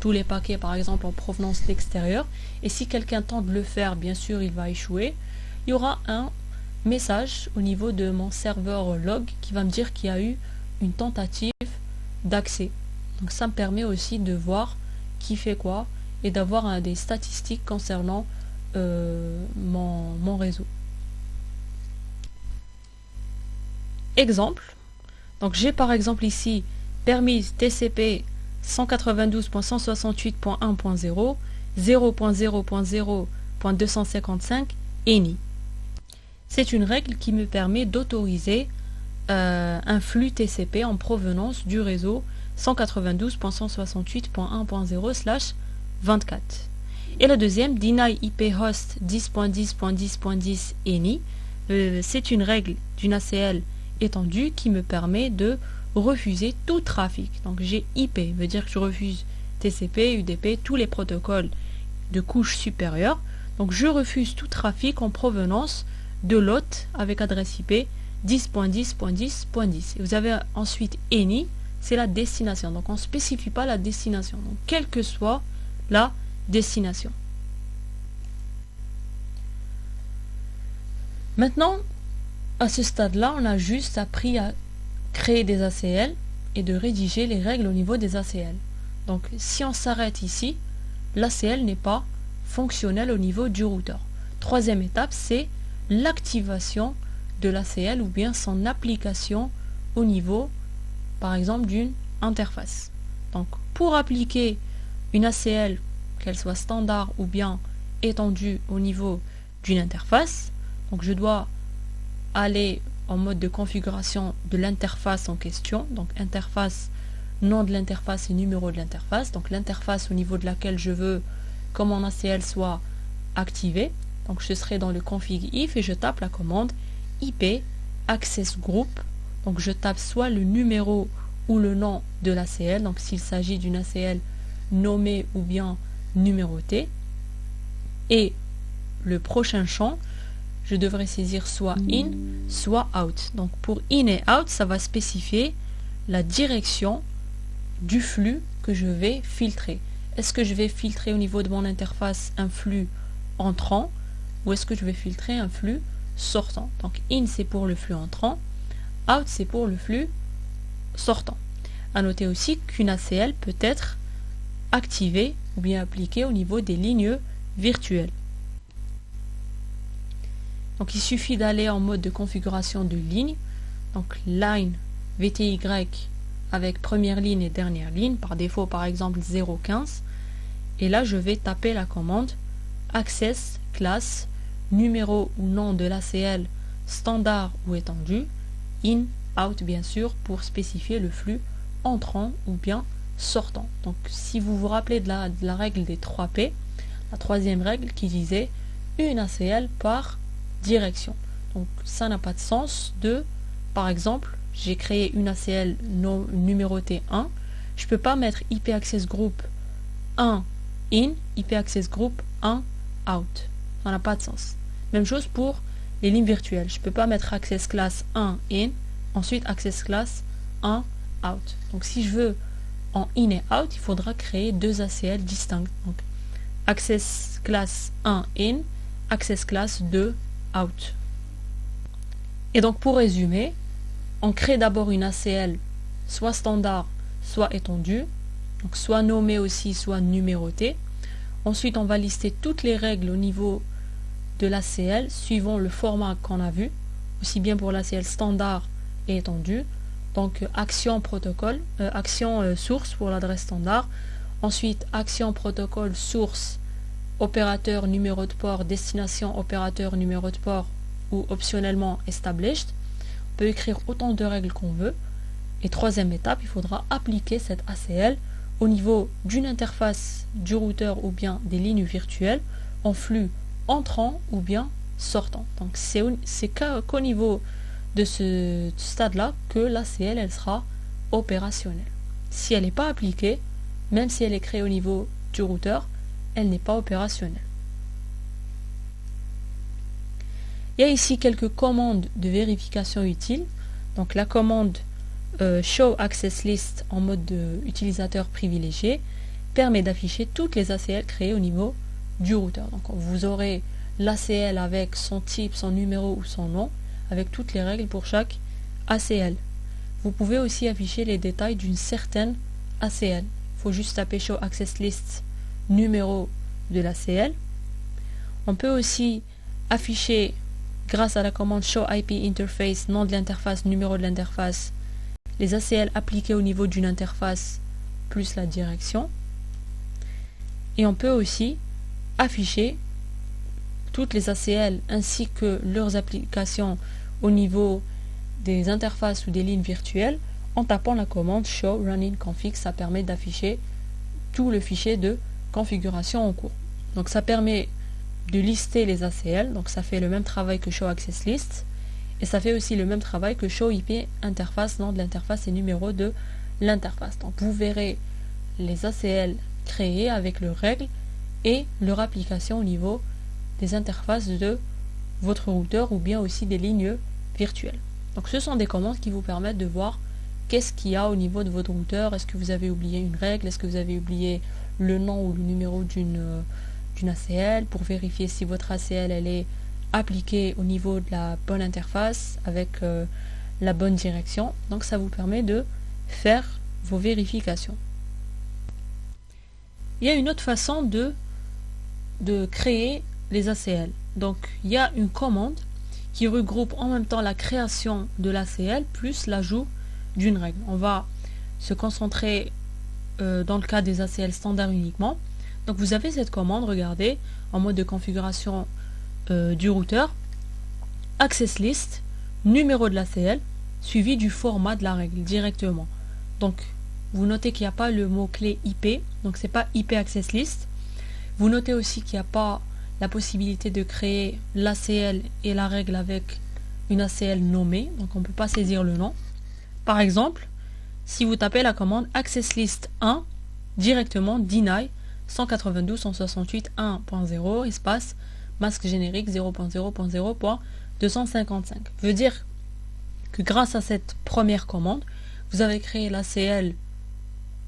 tous les paquets par exemple en provenance d'extérieur, et si quelqu'un tente de le faire, bien sûr il va échouer, il y aura un message au niveau de mon serveur log qui va me dire qu'il y a eu une tentative d'accès. Donc ça me permet aussi de voir qui fait quoi et d'avoir des statistiques concernant mon réseau. Exemple, donc j'ai par exemple ici permis TCP 192.168.1.0 0.0.0.255 ENI. C'est une règle qui me permet d'autoriser un flux TCP en provenance du réseau 192.168.1.0/24. Et la deuxième, deny IP host 10.10.10.10 ENI, c'est une règle d'une ACL étendue qui me permet de refuser tout trafic. Donc j'ai IP, veut dire que je refuse TCP, UDP, tous les protocoles de couche supérieure. Donc je refuse tout trafic en provenance de l'hôte avec adresse IP 10.10.10.10. Et vous avez ensuite ENI, c'est la destination. Donc on ne spécifie pas la destination. Donc quelle que soit la destination. Maintenant, à ce stade-là, on a juste appris à créer des ACL et de rédiger les règles au niveau des ACL. Donc si on s'arrête ici, l'ACL n'est pas fonctionnel au niveau du routeur. Troisième étape, c'est l'activation de l'ACL ou bien son application au niveau, par exemple, d'une interface. Donc pour appliquer une ACL, qu'elle soit standard ou bien étendue au niveau d'une interface, donc je dois aller en mode de configuration de l'interface en question, donc interface, nom de l'interface et numéro de l'interface, donc l'interface au niveau de laquelle je veux que mon ACL soit activé. Donc je serai dans le config if et je tape la commande IP access group. Donc je tape soit le numéro ou le nom de l'ACL, donc s'il s'agit d'une ACL nommée ou bien numérotée. Et le prochain champ, je devrais saisir soit in, soit out. Donc pour in et out, ça va spécifier la direction du flux que je vais filtrer. Est-ce que je vais filtrer au niveau de mon interface un flux entrant ou est-ce que je vais filtrer un flux sortant? Donc in c'est pour le flux entrant, out c'est pour le flux sortant. À noter aussi qu'une ACL peut être activée ou bien appliquée au niveau des lignes virtuelles. Donc il suffit d'aller en mode de configuration de ligne, donc line VTY avec première ligne et dernière ligne, par défaut par exemple 0.15, et là je vais taper la commande access class numéro ou nom de l'ACL standard ou étendu, in, out bien sûr pour spécifier le flux entrant ou bien sortant. Donc si vous vous rappelez de la règle des 3 P, la troisième règle qui disait une ACL par direction. Donc ça n'a pas de sens de, par exemple, j'ai créé une ACL numérotée 1, je ne peux pas mettre IP Access Group 1 in, IP Access Group 1 out. Ça n'a pas de sens. Même chose pour les lignes virtuelles. Je ne peux pas mettre Access Class 1 in, ensuite Access Class 1 out. Donc si je veux en in et out, il faudra créer deux ACL distincts. Donc Access Class 1 in, Access Class 2 out. Et donc pour résumer, on crée d'abord une ACL soit standard, soit étendue, donc soit nommée aussi, soit numérotée. Ensuite, on va lister toutes les règles au niveau de l'ACL suivant le format qu'on a vu, aussi bien pour l'ACL standard et étendue. Donc action protocole, action source pour l'adresse standard. Ensuite, action protocole source, opérateur numéro de port, destination opérateur numéro de port ou optionnellement established. On peut écrire autant de règles qu'on veut. Et troisième étape, il faudra appliquer cette ACL au niveau d'une interface du routeur ou bien des lignes virtuelles en flux entrant ou bien sortant. Donc c'est qu'au niveau de ce stade-là que l'ACL elle sera opérationnelle. Si elle n'est pas appliquée, même si elle est créée au niveau du routeur, elle n'est pas opérationnelle. Il y a ici quelques commandes de vérification utiles. Donc la commande Show Access List en mode utilisateur privilégié permet d'afficher toutes les ACL créées au niveau du routeur. Donc vous aurez l'ACL avec son type, son numéro ou son nom, avec toutes les règles pour chaque ACL. Vous pouvez aussi afficher les détails d'une certaine ACL. Il faut juste taper Show Access List numéro de l'ACL. On peut aussi afficher, grâce à la commande Show IP Interface, nom de l'interface, numéro de l'interface, les ACL appliqués au niveau d'une interface plus la direction. Et on peut aussi afficher toutes les ACL ainsi que leurs applications au niveau des interfaces ou des lignes virtuelles en tapant la commande Show Running Config. Ça permet d'afficher tout le fichier de configuration en cours. Donc ça permet de lister les ACL, donc ça fait le même travail que Show Access List, et ça fait aussi le même travail que Show IP Interface, nom de l'interface et numéro de l'interface. Donc vous verrez les ACL créés avec leurs règles et leur application au niveau des interfaces de votre routeur ou bien aussi des lignes virtuelles. Donc ce sont des commandes qui vous permettent de voir qu'est-ce qu'il y a au niveau de votre routeur. Est-ce que vous avez oublié une règle? Est-ce que vous avez oublié le nom ou le numéro d'une ACL, pour vérifier si votre ACL elle est appliquée au niveau de la bonne interface avec la bonne direction. Donc ça vous permet de faire vos vérifications. Il y a une autre façon de créer les ACL. Donc il y a une commande qui regroupe en même temps la création de l'ACL plus l'ajout d'une règle. On va se concentrer dans le cas des ACL standards uniquement. Donc vous avez cette commande, regardez, en mode de configuration du routeur, Access List, numéro de l'ACL, suivi du format de la règle directement. Donc vous notez qu'il n'y a pas le mot-clé IP, donc c'est pas IP Access List. Vous notez aussi qu'il n'y a pas la possibilité de créer l'ACL et la règle avec une ACL nommée, donc on ne peut pas saisir le nom. Par exemple, si vous tapez la commande Access List 1, directement deny 192.168.1.0 espace masque générique 0.0.0.255 veut dire que grâce à cette première commande, vous avez créé l'ACL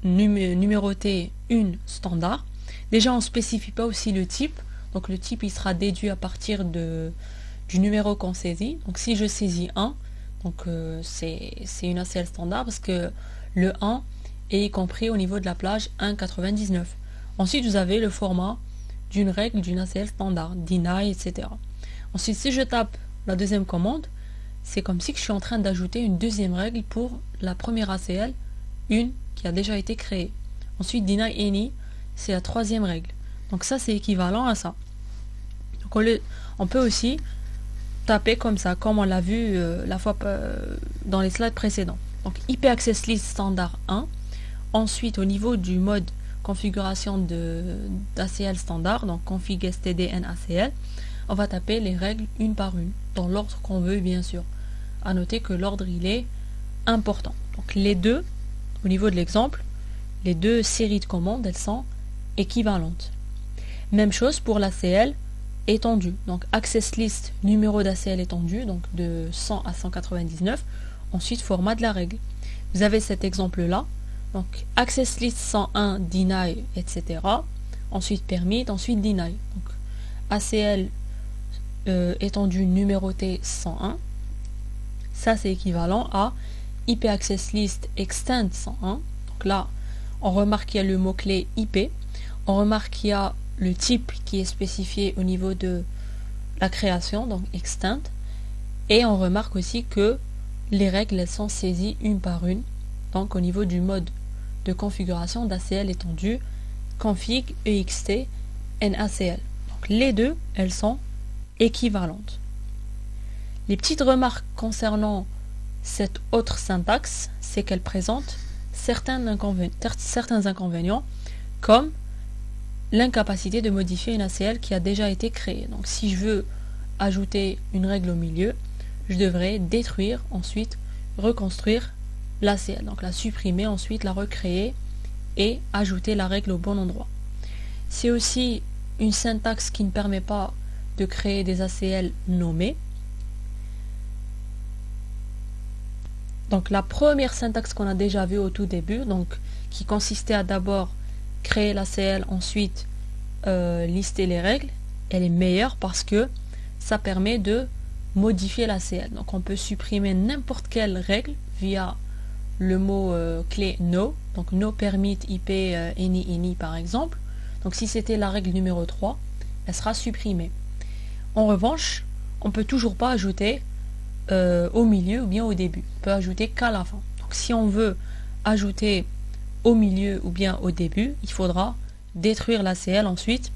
numérotée 1 standard. Déjà, on ne spécifie pas aussi le type, donc le type il sera déduit à partir du numéro qu'on saisit. Donc si je saisis 1, donc c'est une ACL standard parce que le 1 est compris au niveau de la plage 1.99. Ensuite, vous avez le format d'une règle d'une ACL standard, deny, etc. Ensuite, si je tape la deuxième commande, c'est comme si je suis en train d'ajouter une deuxième règle pour la première ACL, une qui a déjà été créée. Ensuite, deny any, c'est la troisième règle. Donc ça, c'est équivalent à ça. Donc on peut aussi taper comme ça, comme on l'a vu la fois dans les slides précédents. Donc IP Access List standard 1, Ensuite, au niveau du mode configuration d'ACL standard, donc config std nacl, on va taper les règles une par une, dans l'ordre qu'on veut bien sûr. À noter que l'ordre il est important. Donc les deux, au niveau de l'exemple, les deux séries de commandes, elles sont équivalentes. Même chose pour l'ACL étendu. Donc access list, numéro d'ACL étendu, donc de 100 à 199. Ensuite, format de la règle. Vous avez cet exemple-là. Donc access list 101, deny, etc. Ensuite permit, ensuite deny. Donc ACL étendu numéroté 101. Ça, c'est équivalent à IP access list extend 101. Donc là, on remarque qu'il y a le mot-clé IP. On remarque qu'il y a le type qui est spécifié au niveau de la création, donc extend. Et on remarque aussi que les règles elles sont saisies une par une. Donc au niveau du mode de configuration d'ACL étendu, config ext nacl. Donc les deux, elles sont équivalentes. Les petites remarques concernant cette autre syntaxe, c'est qu'elle présente certains inconvénients, comme l'incapacité de modifier une ACL qui a déjà été créée. Donc si je veux ajouter une règle au milieu, je devrais détruire, ensuite reconstruire l'ACL. Donc la supprimer, ensuite la recréer et ajouter la règle au bon endroit. C'est aussi une syntaxe qui ne permet pas de créer des ACL nommés. Donc la première syntaxe qu'on a déjà vue au tout début, donc qui consistait à d'abord créer l'ACL, ensuite lister les règles, elle est meilleure parce que ça permet de modifier l'ACL. Donc on peut supprimer n'importe quelle règle via le mot clé no, donc no permit IP any par exemple. Donc si c'était la règle numéro 3, elle sera supprimée. En revanche, on peut toujours pas ajouter au milieu ou bien au début. On peut ajouter qu'à la fin. Donc si on veut ajouter au milieu ou bien au début, il faudra détruire l'ACL, ensuite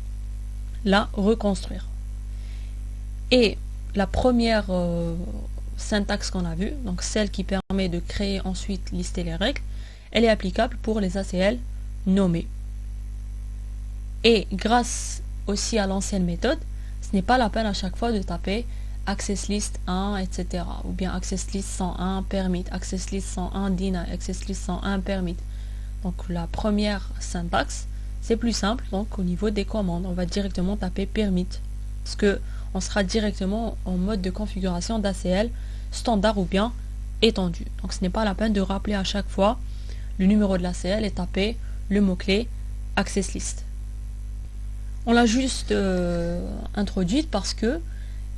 la reconstruire. Et la première syntaxe qu'on a vue, donc celle qui permet de créer ensuite lister les règles, elle est applicable pour les ACL nommés. Et grâce aussi à l'ancienne méthode, ce n'est pas la peine à chaque fois de taper access list 1, etc. ou bien access list 101 permit, access list 101 deny, access list 101 permit. Donc la première syntaxe, c'est plus simple. Donc au niveau des commandes, on va directement taper permit, parce que on sera directement en mode de configuration d'ACL standard ou bien étendu. Donc ce n'est pas la peine de rappeler à chaque fois le numéro de l'ACL et taper le mot-clé access list. On l'a juste introduite parce que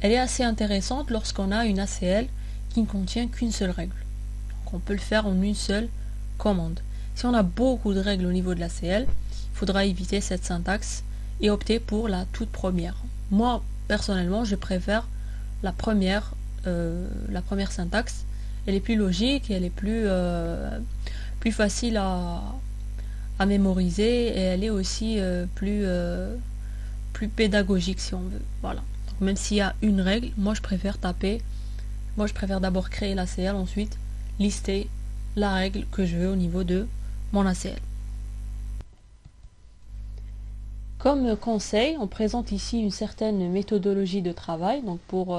elle est assez intéressante lorsqu'on a une ACL qui ne contient qu'une seule règle. Donc on peut le faire en une seule commande. Si on a beaucoup de règles au niveau de l'ACL, il faudra éviter cette syntaxe et opter pour la toute première. Moi, personnellement, je préfère la première syntaxe. Elle est plus logique et elle est plus facile à mémoriser et elle est aussi plus pédagogique si on veut. Voilà. Donc, même s'il y a une règle, moi je préfère d'abord créer l'ACL, ensuite lister la règle que je veux au niveau de mon ACL. Comme conseil, on présente ici une certaine méthodologie de travail, donc pour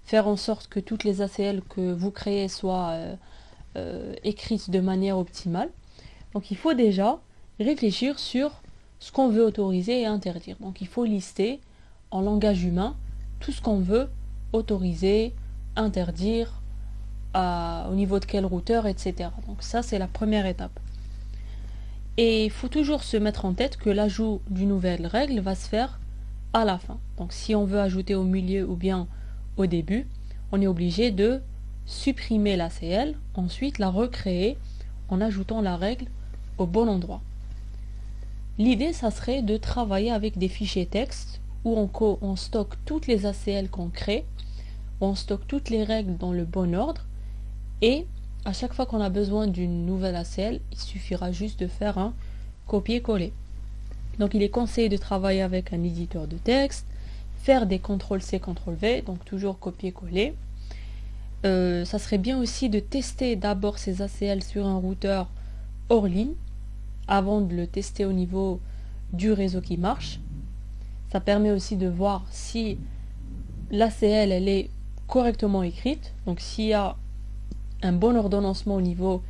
faire en sorte que toutes les ACL que vous créez soient écrites de manière optimale. Donc il faut déjà réfléchir sur ce qu'on veut autoriser et interdire. Donc il faut lister en langage humain tout ce qu'on veut autoriser, interdire, au niveau de quel routeur, etc. Donc ça c'est la première étape. Et il faut toujours se mettre en tête que l'ajout d'une nouvelle règle va se faire à la fin. Donc si on veut ajouter au milieu ou bien au début, on est obligé de supprimer l'ACL, ensuite la recréer en ajoutant la règle au bon endroit. L'idée, ça serait de travailler avec des fichiers texte où on stocke toutes les ACL qu'on crée, on stocke toutes les règles dans le bon ordre et à chaque fois qu'on a besoin d'une nouvelle ACL, il suffira juste de faire un copier-coller. Donc il est conseillé de travailler avec un éditeur de texte, faire des CTRL-C, CTRL-V, donc toujours copier-coller. Ça serait bien aussi de tester d'abord ces ACL sur un routeur hors ligne, avant de le tester au niveau du réseau qui marche. Ça permet aussi de voir si l'ACL elle est correctement écrite, donc s'il y a un bon ordonnancement au niveau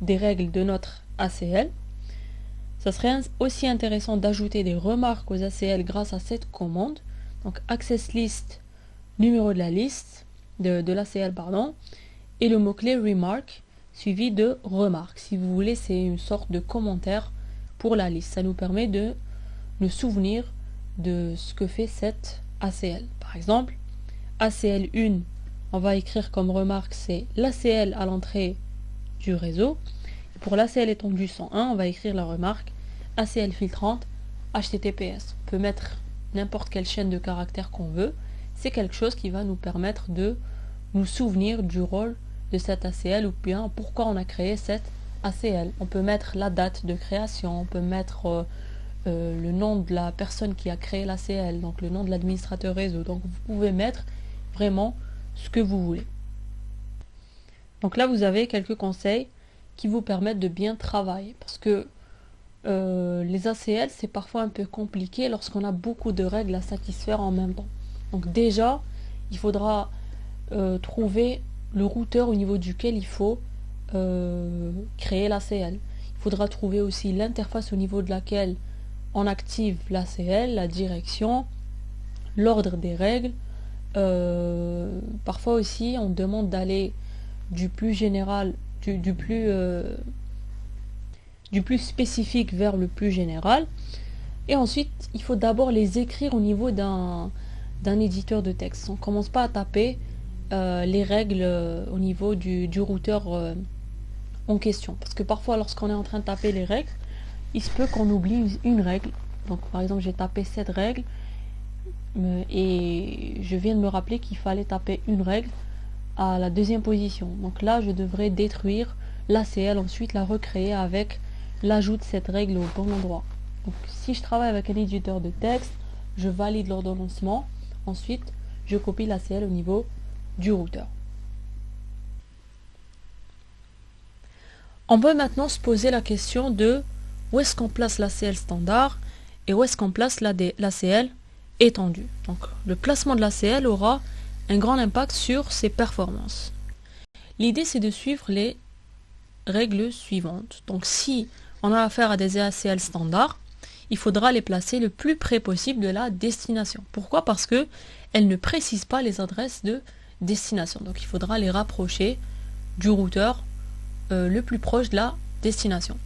des règles de notre ACL. Ça serait aussi intéressant d'ajouter des remarques aux ACL grâce à cette commande. Donc access list, numéro de la liste, de l'ACL, pardon, et le mot-clé remark suivi de remarque. Si vous voulez, c'est une sorte de commentaire pour la liste. Ça nous permet de nous souvenir de ce que fait cette ACL. Par exemple, ACL 1, on va écrire comme remarque, c'est l'ACL à l'entrée du réseau. Et pour l'ACL étendue 101, on va écrire la remarque ACL filtrante HTTPS. On peut mettre n'importe quelle chaîne de caractères qu'on veut. C'est quelque chose qui va nous permettre de nous souvenir du rôle de cette ACL ou bien pourquoi on a créé cette ACL. On peut mettre la date de création, on peut mettre le nom de la personne qui a créé l'ACL, donc le nom de l'administrateur réseau. Donc vous pouvez mettre vraiment ce que vous voulez. Donc là vous avez quelques conseils qui vous permettent de bien travailler parce que les ACL c'est parfois un peu compliqué lorsqu'on a beaucoup de règles à satisfaire en même temps. Donc déjà il faudra trouver le routeur au niveau duquel il faut créer l'ACL. Il faudra trouver aussi l'interface au niveau de laquelle on active l'ACL, la direction, l'ordre des règles. Parfois aussi on demande d'aller du plus général, du plus spécifique vers le plus général. Et ensuite, il faut d'abord les écrire au niveau d'un éditeur de texte. On ne commence pas à taper les règles au niveau du routeur en question. Parce que parfois, lorsqu'on est en train de taper les règles, il se peut qu'on oublie une règle. Donc, par exemple, j'ai tapé cette règle et je viens de me rappeler qu'il fallait taper une règle à la deuxième position. Donc là, je devrais détruire l'ACL, ensuite la recréer avec l'ajout de cette règle au bon endroit. Donc si je travaille avec un éditeur de texte, je valide l'ordonnancement, ensuite je copie l'ACL au niveau du routeur. On peut maintenant se poser la question de où est-ce qu'on place l'ACL standard et où est-ce qu'on place l'ACL étendue. Donc le placement de l'ACL aura un grand impact sur ses performances. L'idée c'est de suivre les règles suivantes. Donc si on a affaire à des ACL standards, il faudra les placer le plus près possible de la destination. Pourquoi? Parce que elles ne précisent pas les adresses de destination. Donc il faudra les rapprocher du routeur le plus proche de la destination.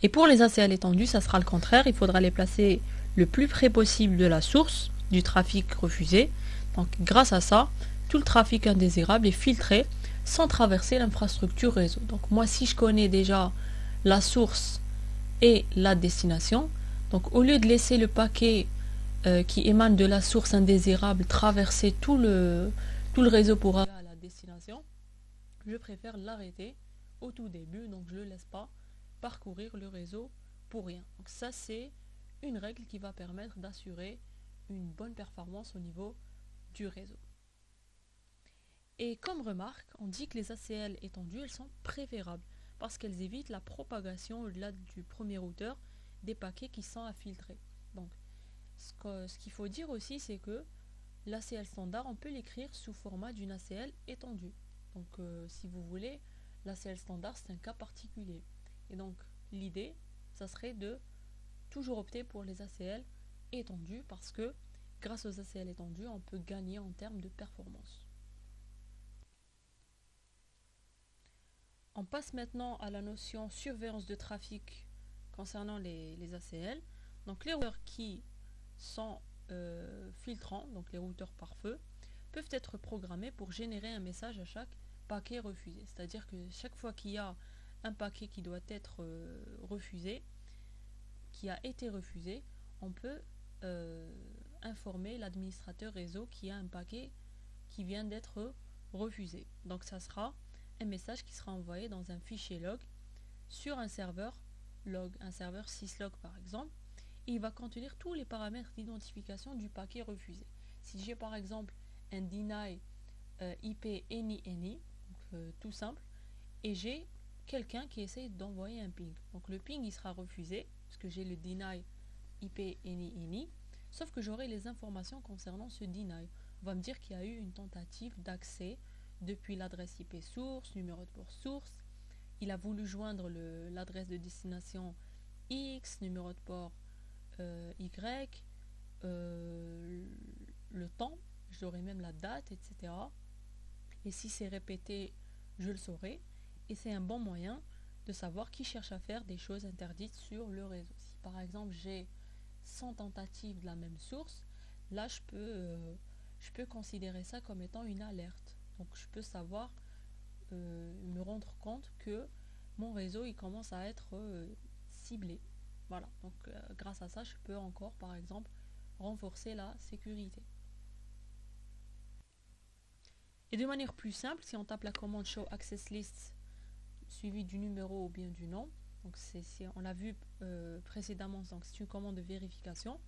Et pour les ACL étendus, ça sera le contraire. Il faudra les placer le plus près possible de la source du trafic refusé. Donc grâce à ça, tout le trafic indésirable est filtré sans traverser l'infrastructure réseau. Donc moi, si je connais déjà la source et la destination, donc au lieu de laisser le paquet qui émane de la source indésirable traverser tout le réseau pour arriver à la destination, je préfère l'arrêter au tout début, donc je ne le laisse pas parcourir le réseau pour rien. Donc ça, c'est une règle qui va permettre d'assurer une bonne performance au niveau du réseau. Et comme remarque, on dit que les ACL étendues, elles sont préférables parce qu'elles évitent la propagation au-delà du premier routeur des paquets qui sont à filtrer. Donc, ce qu'il faut dire aussi, c'est que l'ACL standard, on peut l'écrire sous format d'une ACL étendue. Donc, si vous voulez, l'ACL standard, c'est un cas particulier. Et donc, l'idée, ça serait de toujours opter pour les ACL étendues parce que grâce aux ACL étendues, on peut gagner en termes de performance. On passe maintenant à la notion surveillance de trafic concernant les ACL. Donc les routeurs qui sont filtrants, donc les routeurs par feu, peuvent être programmés pour générer un message à chaque paquet refusé. C'est-à-dire que chaque fois qu'il y a un paquet qui doit être refusé, qui a été refusé, on peut informer l'administrateur réseau qu'il y a un paquet qui vient d'être refusé. Donc ça sera un message qui sera envoyé dans un fichier log sur un serveur log, un serveur syslog par exemple, et il va contenir tous les paramètres d'identification du paquet refusé. Si j'ai par exemple un deny IP any, donc, tout simple, et j'ai quelqu'un qui essaye d'envoyer un ping. Donc le ping il sera refusé parce que j'ai le deny IP any, sauf que j'aurai les informations concernant ce deny. On va me dire qu'il y a eu une tentative d'accès depuis l'adresse IP source, numéro de port source. Il a voulu joindre l'adresse de destination X, numéro de port Y, le temps, j'aurai même la date, etc. Et si c'est répété, je le saurai. Et c'est un bon moyen de savoir qui cherche à faire des choses interdites sur le réseau. Si par exemple j'ai 100 tentatives de la même source, là je peux considérer ça comme étant une alerte. Donc je peux savoir, me rendre compte que mon réseau il commence à être ciblé. Voilà, donc grâce à ça je peux encore par exemple renforcer la sécurité. Et de manière plus simple, si on tape la commande show access list suivi du numéro ou bien du nom, donc on l'a vu précédemment, donc c'est une commande de vérification.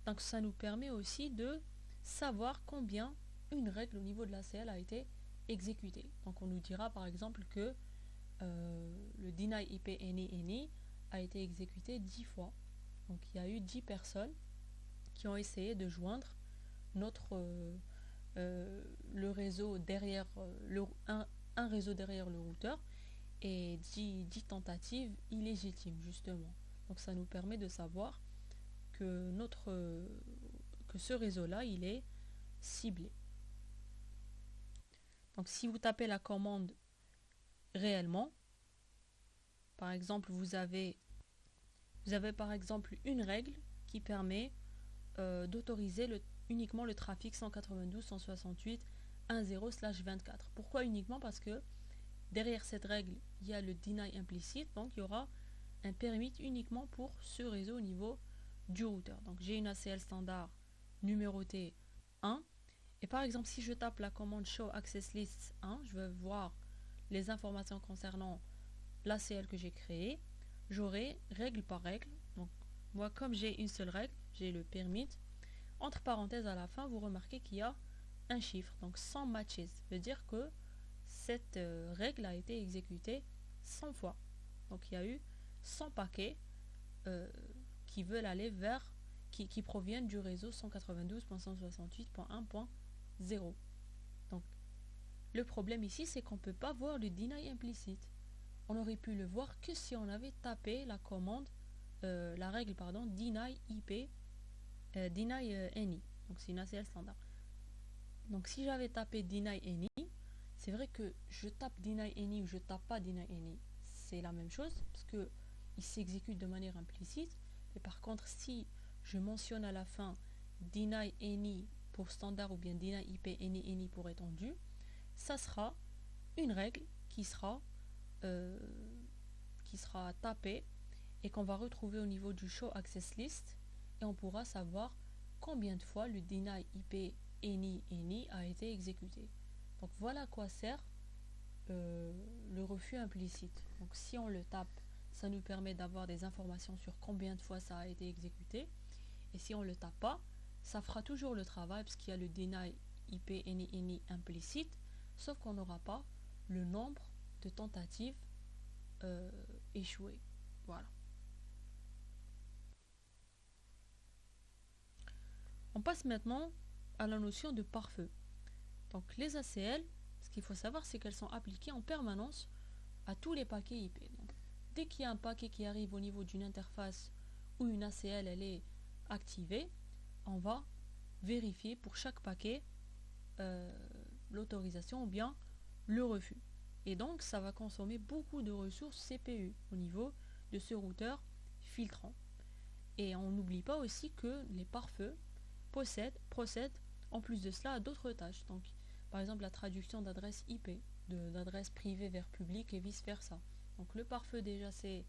Donc ça nous permet aussi de savoir combien une règle au niveau de l'ACL a été exécutée. Donc on nous dira par exemple que le deny IP any a été exécuté 10 fois. Donc il y a eu 10 personnes qui ont essayé de joindre le réseau derrière un réseau derrière le routeur et 10 tentatives illégitimes justement. Donc ça nous permet de savoir que ce réseau-là, il est ciblé. Donc si vous tapez la commande réellement, par exemple, vous avez par exemple une règle qui permet d'autoriser uniquement le trafic 192.168.10/24. Pourquoi uniquement? Parce que derrière cette règle, il y a le deny implicite, donc il y aura un permit uniquement pour ce réseau au niveau du routeur. Donc j'ai une ACL standard numérotée 1, et par exemple si je tape la commande show access list 1, je vais voir les informations concernant l'ACL que j'ai créé. J'aurai règle par règle. Donc moi, comme j'ai une seule règle, j'ai le permit. Entre parenthèses à la fin, vous remarquez qu'il y a un chiffre, donc 100 matches. Ça veut dire que cette règle a été exécutée 100 fois. Donc il y a eu 100 paquets qui veulent aller vers, qui proviennent du réseau 192.168.1.0. Donc le problème ici, c'est qu'on ne peut pas voir le deny implicite. On aurait pu le voir que si on avait tapé la commande, la règle pardon, deny IP, deny any. Donc c'est une ACL standard. Donc si j'avais tapé deny any, c'est vrai que je tape deny any ou je tape pas deny any, c'est la même chose parce que il s'exécute de manière implicite. Mais par contre, si je mentionne à la fin deny any pour standard ou bien deny IP any pour étendu, ça sera une règle qui sera tapée et qu'on va retrouver au niveau du show access list, et on pourra savoir combien de fois le deny IP any a été exécuté. Donc voilà à quoi sert le refus implicite. Donc si on le tape, ça nous permet d'avoir des informations sur combien de fois ça a été exécuté, et si on le tape pas, ça fera toujours le travail parce qu'il y a le deny IP any implicite, sauf qu'on n'aura pas le nombre de tentatives échouées. Voilà. On passe maintenant à la notion de pare-feu. Donc les ACL, ce qu'il faut savoir, c'est qu'elles sont appliquées en permanence à tous les paquets IP. Donc, dès qu'il y a un paquet qui arrive au niveau d'une interface où une ACL elle est activée, on va vérifier pour chaque paquet l'autorisation ou bien le refus. Et donc ça va consommer beaucoup de ressources CPU au niveau de ce routeur filtrant. Et on n'oublie pas aussi que les pare-feux procèdent en plus de cela à d'autres tâches. Donc par exemple la traduction d'adresse IP, d'adresse privée vers public et vice versa. Donc le pare-feu déjà c'est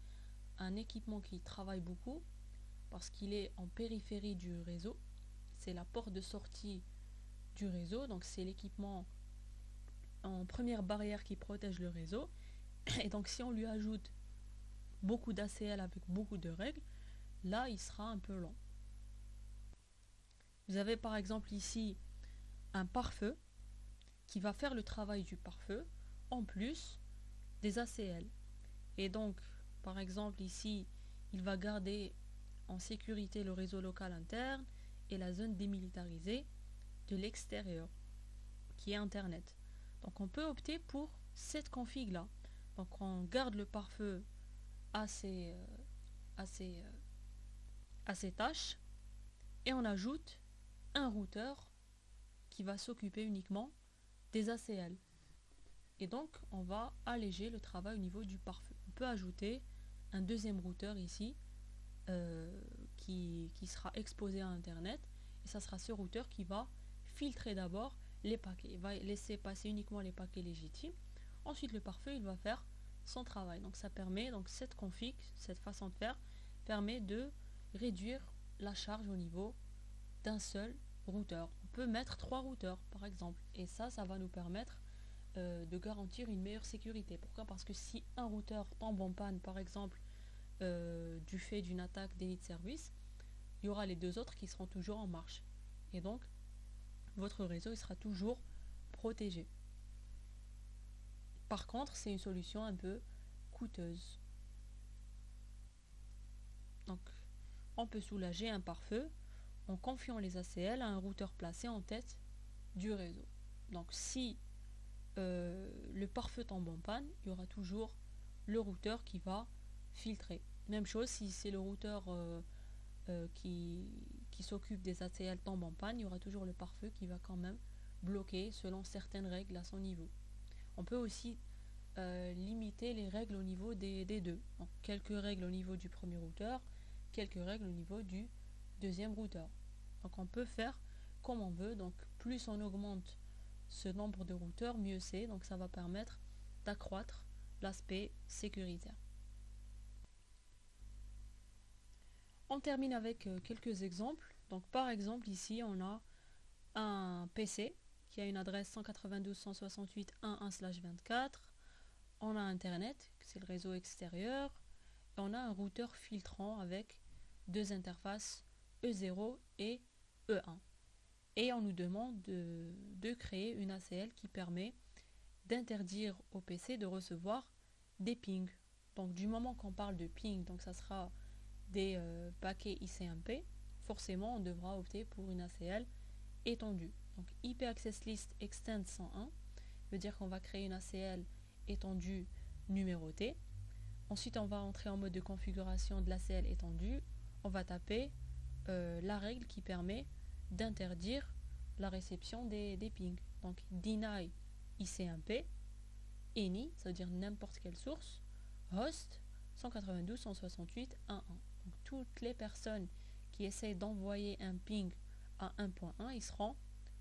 un équipement qui travaille beaucoup parce qu'il est en périphérie du réseau. C'est la porte de sortie du réseau, donc c'est l'équipement en première barrière qui protège le réseau. Et donc si on lui ajoute beaucoup d'ACL avec beaucoup de règles, là il sera un peu lent. Vous avez par exemple ici un pare-feu qui va faire le travail du pare-feu en plus des ACL. Et donc, par exemple, ici, il va garder en sécurité le réseau local interne et la zone démilitarisée de l'extérieur, qui est Internet. Donc on peut opter pour cette config-là. Donc on garde le pare-feu à ses tâches et on ajoute un routeur qui va s'occuper uniquement des ACL. Et donc on va alléger le travail au niveau du pare-feu. On peut ajouter un deuxième routeur ici qui sera exposé à Internet, et ça sera ce routeur qui va filtrer d'abord les paquets. Il va laisser passer uniquement les paquets légitimes. Ensuite le pare-feu il va faire son travail. Donc ça permet, donc cette config, cette façon de faire permet de réduire la charge au niveau d'un seul routeur. On peut mettre 3 routeurs par exemple, et ça va nous permettre de garantir une meilleure sécurité. Pourquoi? Parce que si un routeur tombe en panne par exemple du fait d'une attaque déni de service, il y aura les deux autres qui seront toujours en marche. Et donc, votre réseau il sera toujours protégé. Par contre, c'est une solution un peu coûteuse. Donc, on peut soulager un pare-feu en confiant les ACL à un routeur placé en tête du réseau. Donc, si le pare-feu tombe en panne, il y aura toujours le routeur qui va filtrer. Même chose si c'est le routeur qui s'occupe des ACL tombe en panne, il y aura toujours le pare-feu qui va quand même bloquer selon certaines règles à son niveau. On peut aussi limiter les règles au niveau des deux. Donc, quelques règles au niveau du premier routeur, quelques règles au niveau du deuxième routeur. Donc on peut faire comme on veut. Donc plus on augmente ce nombre de routeurs, mieux c'est. Donc ça va permettre d'accroître l'aspect sécuritaire. On termine avec quelques exemples. Donc par exemple ici on a un PC qui a une adresse 192.168.1.1/24. On a Internet, c'est le réseau extérieur, et on a un routeur filtrant avec deux interfaces E0 et E1. Et on nous demande de créer une ACL qui permet d'interdire au PC de recevoir des pings. Donc du moment qu'on parle de ping, donc ça sera des paquets ICMP, forcément on devra opter pour une ACL étendue. Donc IP Access List Extend 101 veut dire qu'on va créer une ACL étendue numérotée. Ensuite on va entrer en mode de configuration de l'ACL étendue. On va taper la règle qui permet d'interdire la réception des pings. Donc deny ICMP, any, ça veut dire n'importe quelle source, host 192.168.1.1. Donc toutes les personnes qui essayent d'envoyer un ping à 1.1, ils seront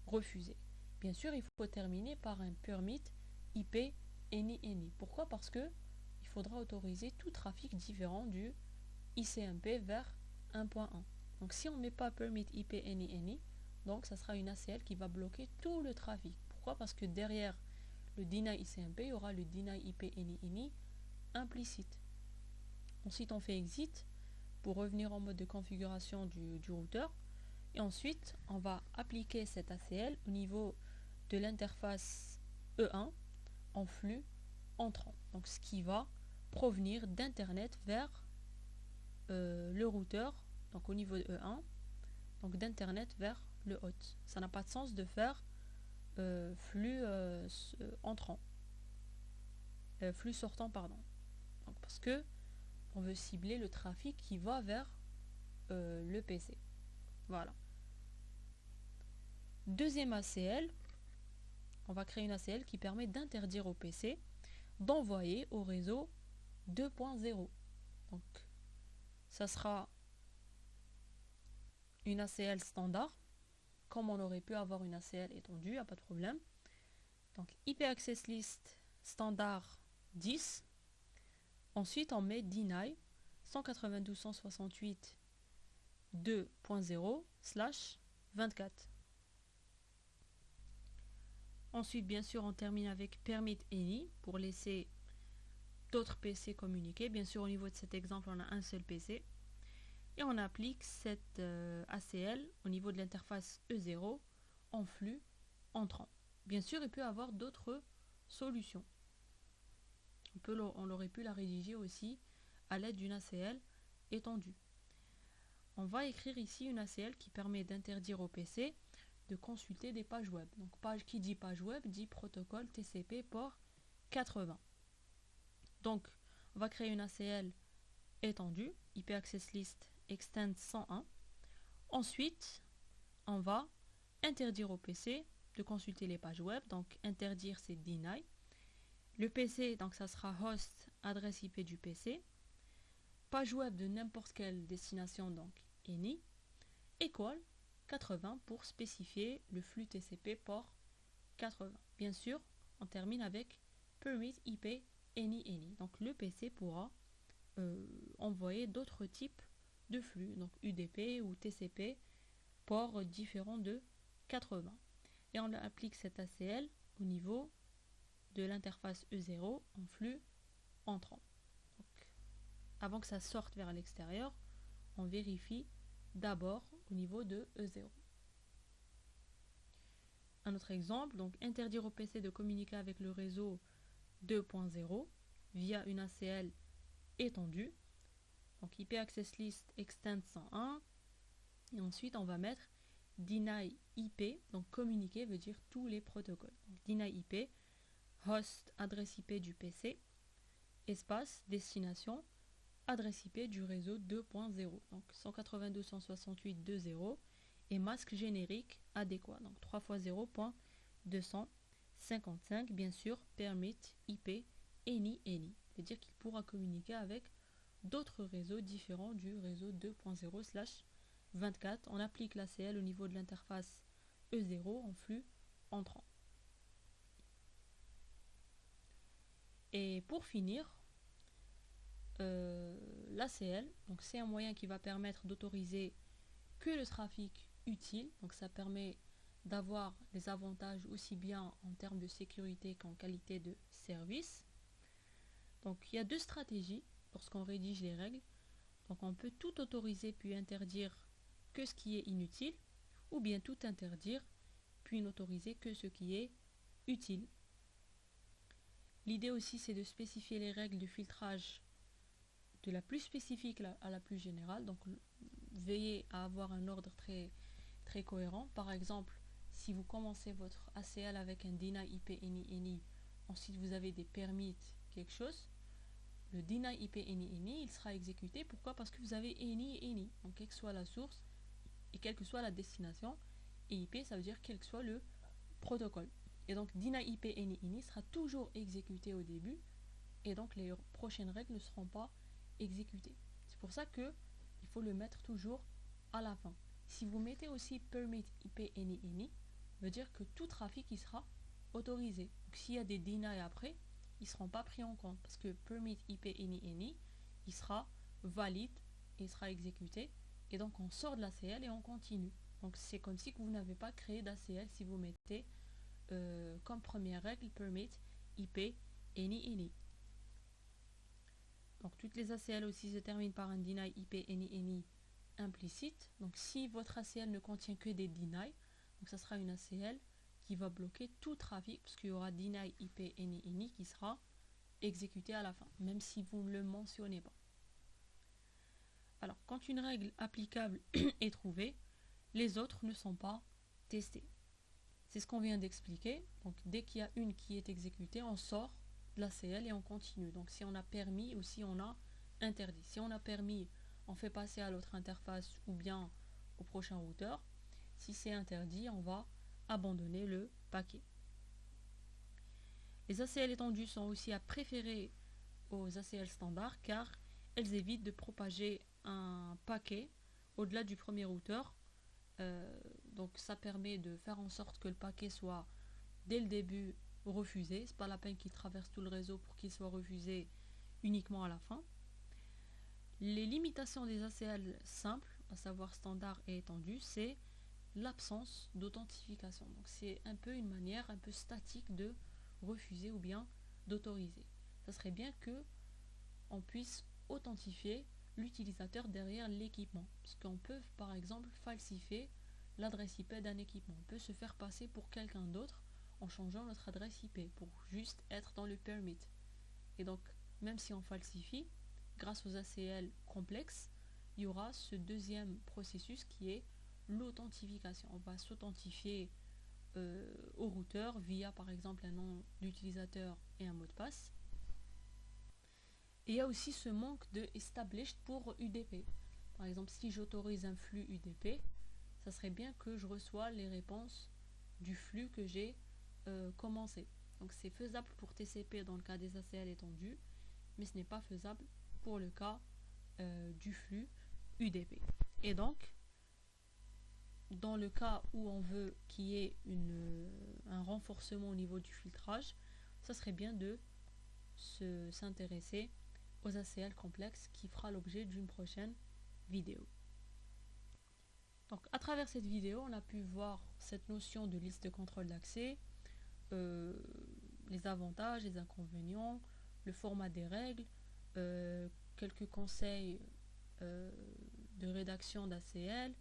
refusés. Bien sûr, il faut terminer par un permit IP any. Pourquoi? Parce que il faudra autoriser tout trafic différent du ICMP vers 1.1. Donc si on ne met pas permit IP any, donc ça sera une ACL qui va bloquer tout le trafic. Pourquoi? Parce que derrière le deny ICMP, il y aura le deny IP any implicite. Ensuite on fait exit pour revenir en mode de configuration du routeur, et ensuite on va appliquer cette ACL au niveau de l'interface E1 en flux entrant, donc ce qui va provenir d'internet vers le routeur, donc au niveau de E1, donc d'internet vers le hôte. Ça n'a pas de sens de faire flux entrant, flux sortant pardon. Donc parce que on veut cibler le trafic qui va vers le PC. Voilà. Deuxième ACL, on va créer une ACL qui permet d'interdire au PC d'envoyer au réseau 2.0. Donc ça sera une ACL standard, comme on aurait pu avoir une ACL étendue, il n'y a pas de problème. Donc IP Access List standard 10. Ensuite on met deny 192.168.2.0/24. Ensuite bien sûr on termine avec permit any pour laisser d'autres PC communiquer. Bien sûr au niveau de cet exemple on a un seul PC. Et on applique cette ACL au niveau de l'interface E0 en flux entrant. Bien sûr, il peut y avoir d'autres solutions. On aurait pu la rédiger aussi à l'aide d'une ACL étendue. On va écrire ici une ACL qui permet d'interdire au PC de consulter des pages web. Donc qui dit page web dit protocole TCP port 80. Donc on va créer une ACL étendue, IP Access List Extend 101. Ensuite, on va interdire au PC de consulter les pages web. Donc interdire, c'est deny. Le PC, donc ça sera host, adresse IP du PC. Page web de n'importe quelle destination, donc any, equal 80 pour spécifier le flux TCP port 80. Bien sûr, on termine avec permit IP any. Donc le PC pourra envoyer d'autres types de flux, donc UDP ou TCP, ports différents de 80. Et on applique cette ACL au niveau de l'interface E0 en flux entrant. Donc, avant que ça sorte vers l'extérieur, on vérifie d'abord au niveau de E0. Un autre exemple, donc interdire au PC de communiquer avec le réseau 2.0 via une ACL étendue. Donc IP Access List Extend 101. Et ensuite on va mettre deny IP, donc communiquer veut dire tous les protocoles. Donc deny IP, host, adresse IP du PC, espace, destination, adresse IP du réseau 2.0. Donc 192.168.2.0 et masque générique adéquat. Donc 3 x 0.255, bien sûr, permit IP any. Veut dire qu'il pourra communiquer avec d'autres réseaux différents du réseau 2.0/24. On applique l'ACL au niveau de l'interface E0 en flux entrant. Et pour finir, l'ACL, donc c'est un moyen qui va permettre d'autoriser que le trafic utile. Donc ça permet d'avoir des avantages aussi bien en termes de sécurité qu'en qualité de service. Donc il y a deux stratégies lorsqu'on rédige les règles. Donc on peut tout autoriser puis interdire que ce qui est inutile, ou bien tout interdire puis n'autoriser que ce qui est utile. L'idée aussi c'est de spécifier les règles de filtrage de la plus spécifique à la plus générale. Donc veillez à avoir un ordre très cohérent. Par exemple, si vous commencez votre ACL avec un deny IP any, ensuite vous avez des permits quelque chose, le deny IP any il sera exécuté. Pourquoi? Parce que vous avez any. Donc quelle que soit la source et quelle que soit la destination, et IP ça veut dire quel que soit le protocole. Et donc deny IP any sera toujours exécuté au début, et donc les prochaines règles ne seront pas exécutées. C'est pour ça que il faut le mettre toujours à la fin. Si vous mettez aussi permit IP any, veut dire que tout trafic il sera autorisé. Donc s'il y a des deny après, ils ne seront pas pris en compte parce que permit IP any il sera valide et il sera exécuté, et donc on sort de l'ACL et on continue. Donc c'est comme si vous n'avez pas créé d'ACL si vous mettez comme première règle permit IP any. Donc toutes les ACL aussi se terminent par un deny IP any implicite. Donc si votre ACL ne contient que des deny, donc ça sera une ACL qui va bloquer tout trafic parce qu'il y aura deny IP any qui sera exécuté à la fin, même si vous ne le mentionnez pas. Alors quand une règle applicable est trouvée, les autres ne sont pas testés. C'est ce qu'on vient d'expliquer. Donc dès qu'il y a une qui est exécutée, on sort de l'ACL et on continue. Donc si on a permis ou si on a interdit. Si on a permis, on fait passer à l'autre interface ou bien au prochain routeur. Si c'est interdit, on va abandonner le paquet. Les ACL étendues sont aussi à préférer aux ACL standards car elles évitent de propager un paquet au-delà du premier routeur. Donc ça permet de faire en sorte que le paquet soit dès le début refusé. C'est pas la peine qu'il traverse tout le réseau pour qu'il soit refusé uniquement à la fin. Les limitations des ACL simples, à savoir standard et étendu, c'est l'absence d'authentification. Donc c'est un peu une manière un peu statique de refuser ou bien d'autoriser. Ça serait bien que on puisse authentifier l'utilisateur derrière l'équipement. Parce qu'on peut par exemple falsifier l'adresse IP d'un équipement. On peut se faire passer pour quelqu'un d'autre en changeant notre adresse IP pour juste être dans le permit. Et donc, même si on falsifie, grâce aux ACL complexes, il y aura ce deuxième processus qui est l'authentification. On va s'authentifier au routeur via par exemple un nom d'utilisateur et un mot de passe. Et il y a aussi ce manque de established pour UDP. Par exemple, si j'autorise un flux UDP, ça serait bien que je reçois les réponses du flux que j'ai commencé. Donc c'est faisable pour TCP dans le cas des ACL étendus, mais ce n'est pas faisable pour le cas du flux UDP. Et donc, dans le cas où on veut qu'il y ait un renforcement au niveau du filtrage, ça serait bien de s'intéresser aux ACL complexes qui fera l'objet d'une prochaine vidéo. Donc à travers cette vidéo, on a pu voir cette notion de liste de contrôle d'accès, les avantages, les inconvénients, le format des règles, quelques conseils de rédaction d'ACL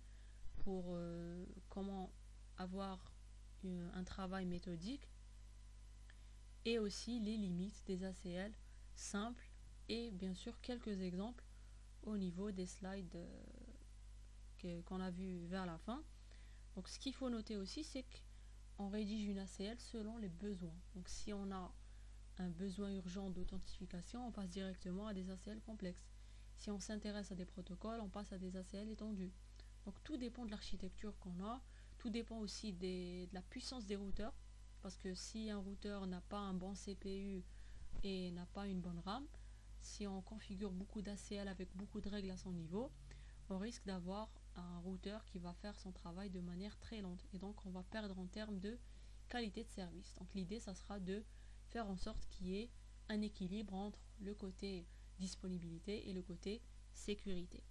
pour comment avoir un travail méthodique, et aussi les limites des ACL simples et bien sûr quelques exemples au niveau des slides qu'on a vu vers la fin. Donc ce qu'il faut noter aussi, c'est qu'on rédige une ACL selon les besoins. Donc si on a un besoin urgent d'authentification, on passe directement à des ACL complexes. Si on s'intéresse à des protocoles, on passe à des ACL étendus. Donc tout dépend de l'architecture qu'on a, tout dépend aussi de la puissance des routeurs, parce que si un routeur n'a pas un bon CPU et n'a pas une bonne RAM, si on configure beaucoup d'ACL avec beaucoup de règles à son niveau, on risque d'avoir un routeur qui va faire son travail de manière très lente, et donc on va perdre en termes de qualité de service. Donc l'idée, ça sera de faire en sorte qu'il y ait un équilibre entre le côté disponibilité et le côté sécurité.